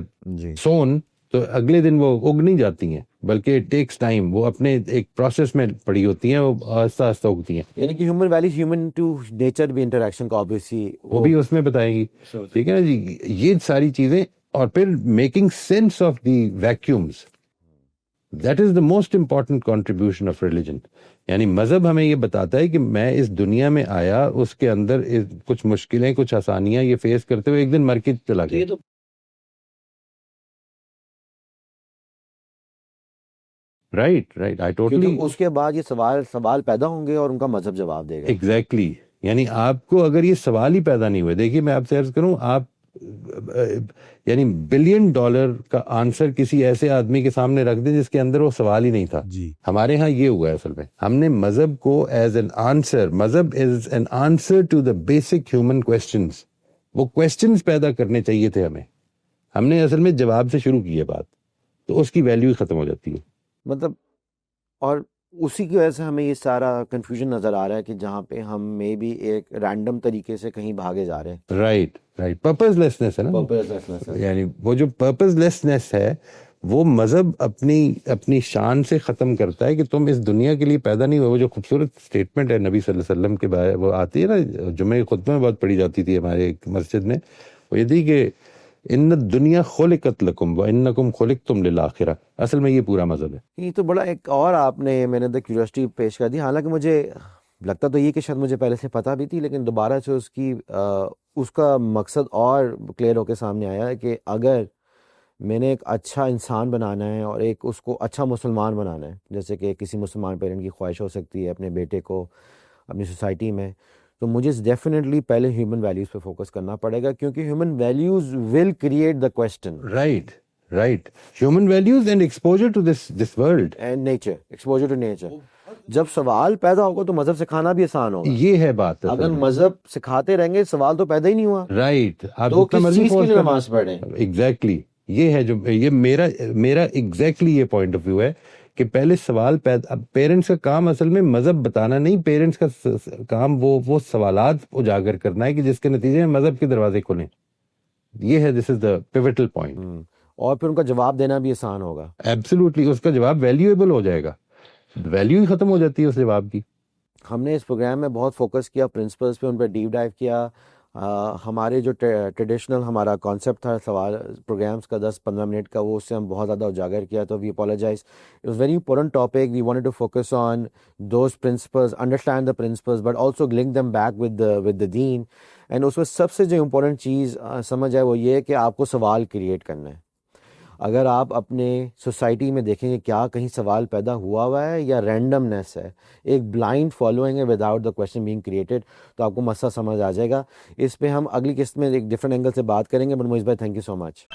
سون تو اگلے دن وہ اگ نہیں جاتی ہیں, بلکہ اٹ ٹیکس ٹائم, وہ اپنے ایک پروسیس میں پڑی ہوتی ہیں, وہ آہستہ آہستہ اگتی ہیں. یعنی کہ human values human to nature بھی انٹریکشن کا obviously وہ بھی اس میں بتائیں گی. ٹھیک ہے نا جی, یہ ساری چیزیں. اور پھر making sense of the vacuums, that is the most important contribution of religion. یعنی مذہب ہمیں یہ بتاتا ہے کہ میں اس دنیا میں آیا, اس کے اندر کچھ مشکلیں, کچھ آسانیاں یہ فیس کرتے ہوئے ایک دن مر کے چلا گیا. رائٹ رائٹ آئی ٹوٹلی کیونکہ اس کے بعد یہ سوال پیدا ہوں گے اور ان کا مذہب جواب دے گا. ایگزیکٹلی. یعنی آپ کو اگر یہ سوال ہی پیدا نہیں ہوئے، دیکھیے میں آپ سے عرض کروں، آپ یعنی $1 بلین کا آنسر کسی ایسے آدمی کے سامنے رکھ دیں جس کے اندر وہ سوال ہی نہیں تھا. ہمارے ہاں یہ ہوا ہے اصل میں، ہم نے مذہب کو ایز این آنسر، مذہب is an answer to the basic human questions. وہ کوسچنس پیدا کرنے چاہیے تھے ہمیں، ہم نے اصل میں جواب سے شروع کی ہے بات، تو اس کی ویلیو ہی ختم ہو جاتی ہے. مطلب اور اسی کی وجہ سے ہمیں یہ سارا کنفیوژن نظر آ رہا ہے کہ جہاں پہ ہم میں بھی ایک رینڈم طریقے سے کہیں بھاگے جا رہے ہیں. رائٹ رائٹ پرپز لیسنس ہے نا، یعنی وہ جو پرپز لیسنس ہے وہ مذہب اپنی شان سے ختم کرتا ہے کہ تم اس دنیا کے لیے پیدا نہیں ہوئے. وہ جو خوبصورت اسٹیٹمنٹ ہے نبی صلی اللہ علیہ وسلم کے بارے، وہ آتی ہے نا جمعہ خطبہ میں بہت پڑھی جاتی تھی ہمارے ایک مسجد میں، وہ یہ تھی کہ ان الدنیا خلقت لکم وانکم خلقتم للآخرہ. اصل میں یہ پورا مذہب ہے. یہ تو بڑا ایک اور آپ نے میں نے کیوریوسٹی پیش کر دی، حالانکہ مجھے لگتا تو یہ کہ شاید مجھے پہلے سے پتہ بھی تھی، لیکن دوبارہ سے اس کا مقصد اور کلیئر ہو کے سامنے آیا ہے کہ اگر میں نے ایک اچھا انسان بنانا ہے اور ایک اس کو اچھا مسلمان بنانا ہے، جیسے کہ کسی مسلمان پیرنٹ کی خواہش ہو سکتی ہے اپنے بیٹے کو اپنی سوسائٹی میں، تو مجھے ڈیفینیٹلی پہلے ہیومن ویلیوز پہ فوکس کرنا پڑے گا، کیونکہ human values will create the question. Right human values and exposure to this world and nature, exposure to nature. جب سوال پیدا ہوگا تو مذہب سکھانا بھی آسان ہوگا. یہ ہے بات. اگر مذہب سکھاتے رہیں گے سوال تو پیدا ہی نہیں ہوا. رائٹ، آپ تو جتنا کس مرضی چیز کے فورس لیے کریں. نماز پڑھیں. ایگزیکٹلی یہ ہے جو یہ میرا ایگزیکٹلی یہ پوائنٹ آف ویو ہے کہ پہلے سوال پیرنٹس کا کام اصل میں مذہب بتانا نہیں، پیرنٹس کا کام وہ سوالات اجاگر کرنا ہے کہ جس کے نتیجے میں مذہب کے دروازے کھلیں. یہ ہے this is the pivotal point. اور پھر ان کا جواب دینا بھی آسان ہوگا. ایبسلیوٹلی اس کا جواب ویلیویبل ہو جائے گا، ویلیو ہی ختم ہو جاتی ہے اس جواب کی. ہم نے اس پروگرام میں بہت فوکس کیا پرنسپلز پہ، ان پہ ڈیپ ڈائیو کیا. ہمارے جو ٹریڈیشنل ہمارا کانسیپٹ تھا سوال پروگرامس کا 10-15 منٹ کا، وہ اس سے ہم بہت زیادہ اجاگر کیا، تو we apologise. It was very important topic. We wanted to focus on those principles, understand the principles, but also link them back with the دین. اینڈ اس میں سب سے جو امپورٹنٹ چیز سمجھ آئے وہ یہ ہے کہ آپ کو سوال کریٹ کرنا ہے. اگر آپ اپنے سوسائٹی میں دیکھیں گے کیا کہیں سوال پیدا ہوا ہے یا رینڈمنیس ہے، ایک بلائنڈ فالوئنگ ہے without the question being created, تو آپ کو مسئلہ سمجھ آ جائے گا. اس پہ ہم اگلی قسط میں ایک ڈفرینٹ اینگل سے بات کریں گے. بٹ موئز بھائی تھینک یو سو مچ.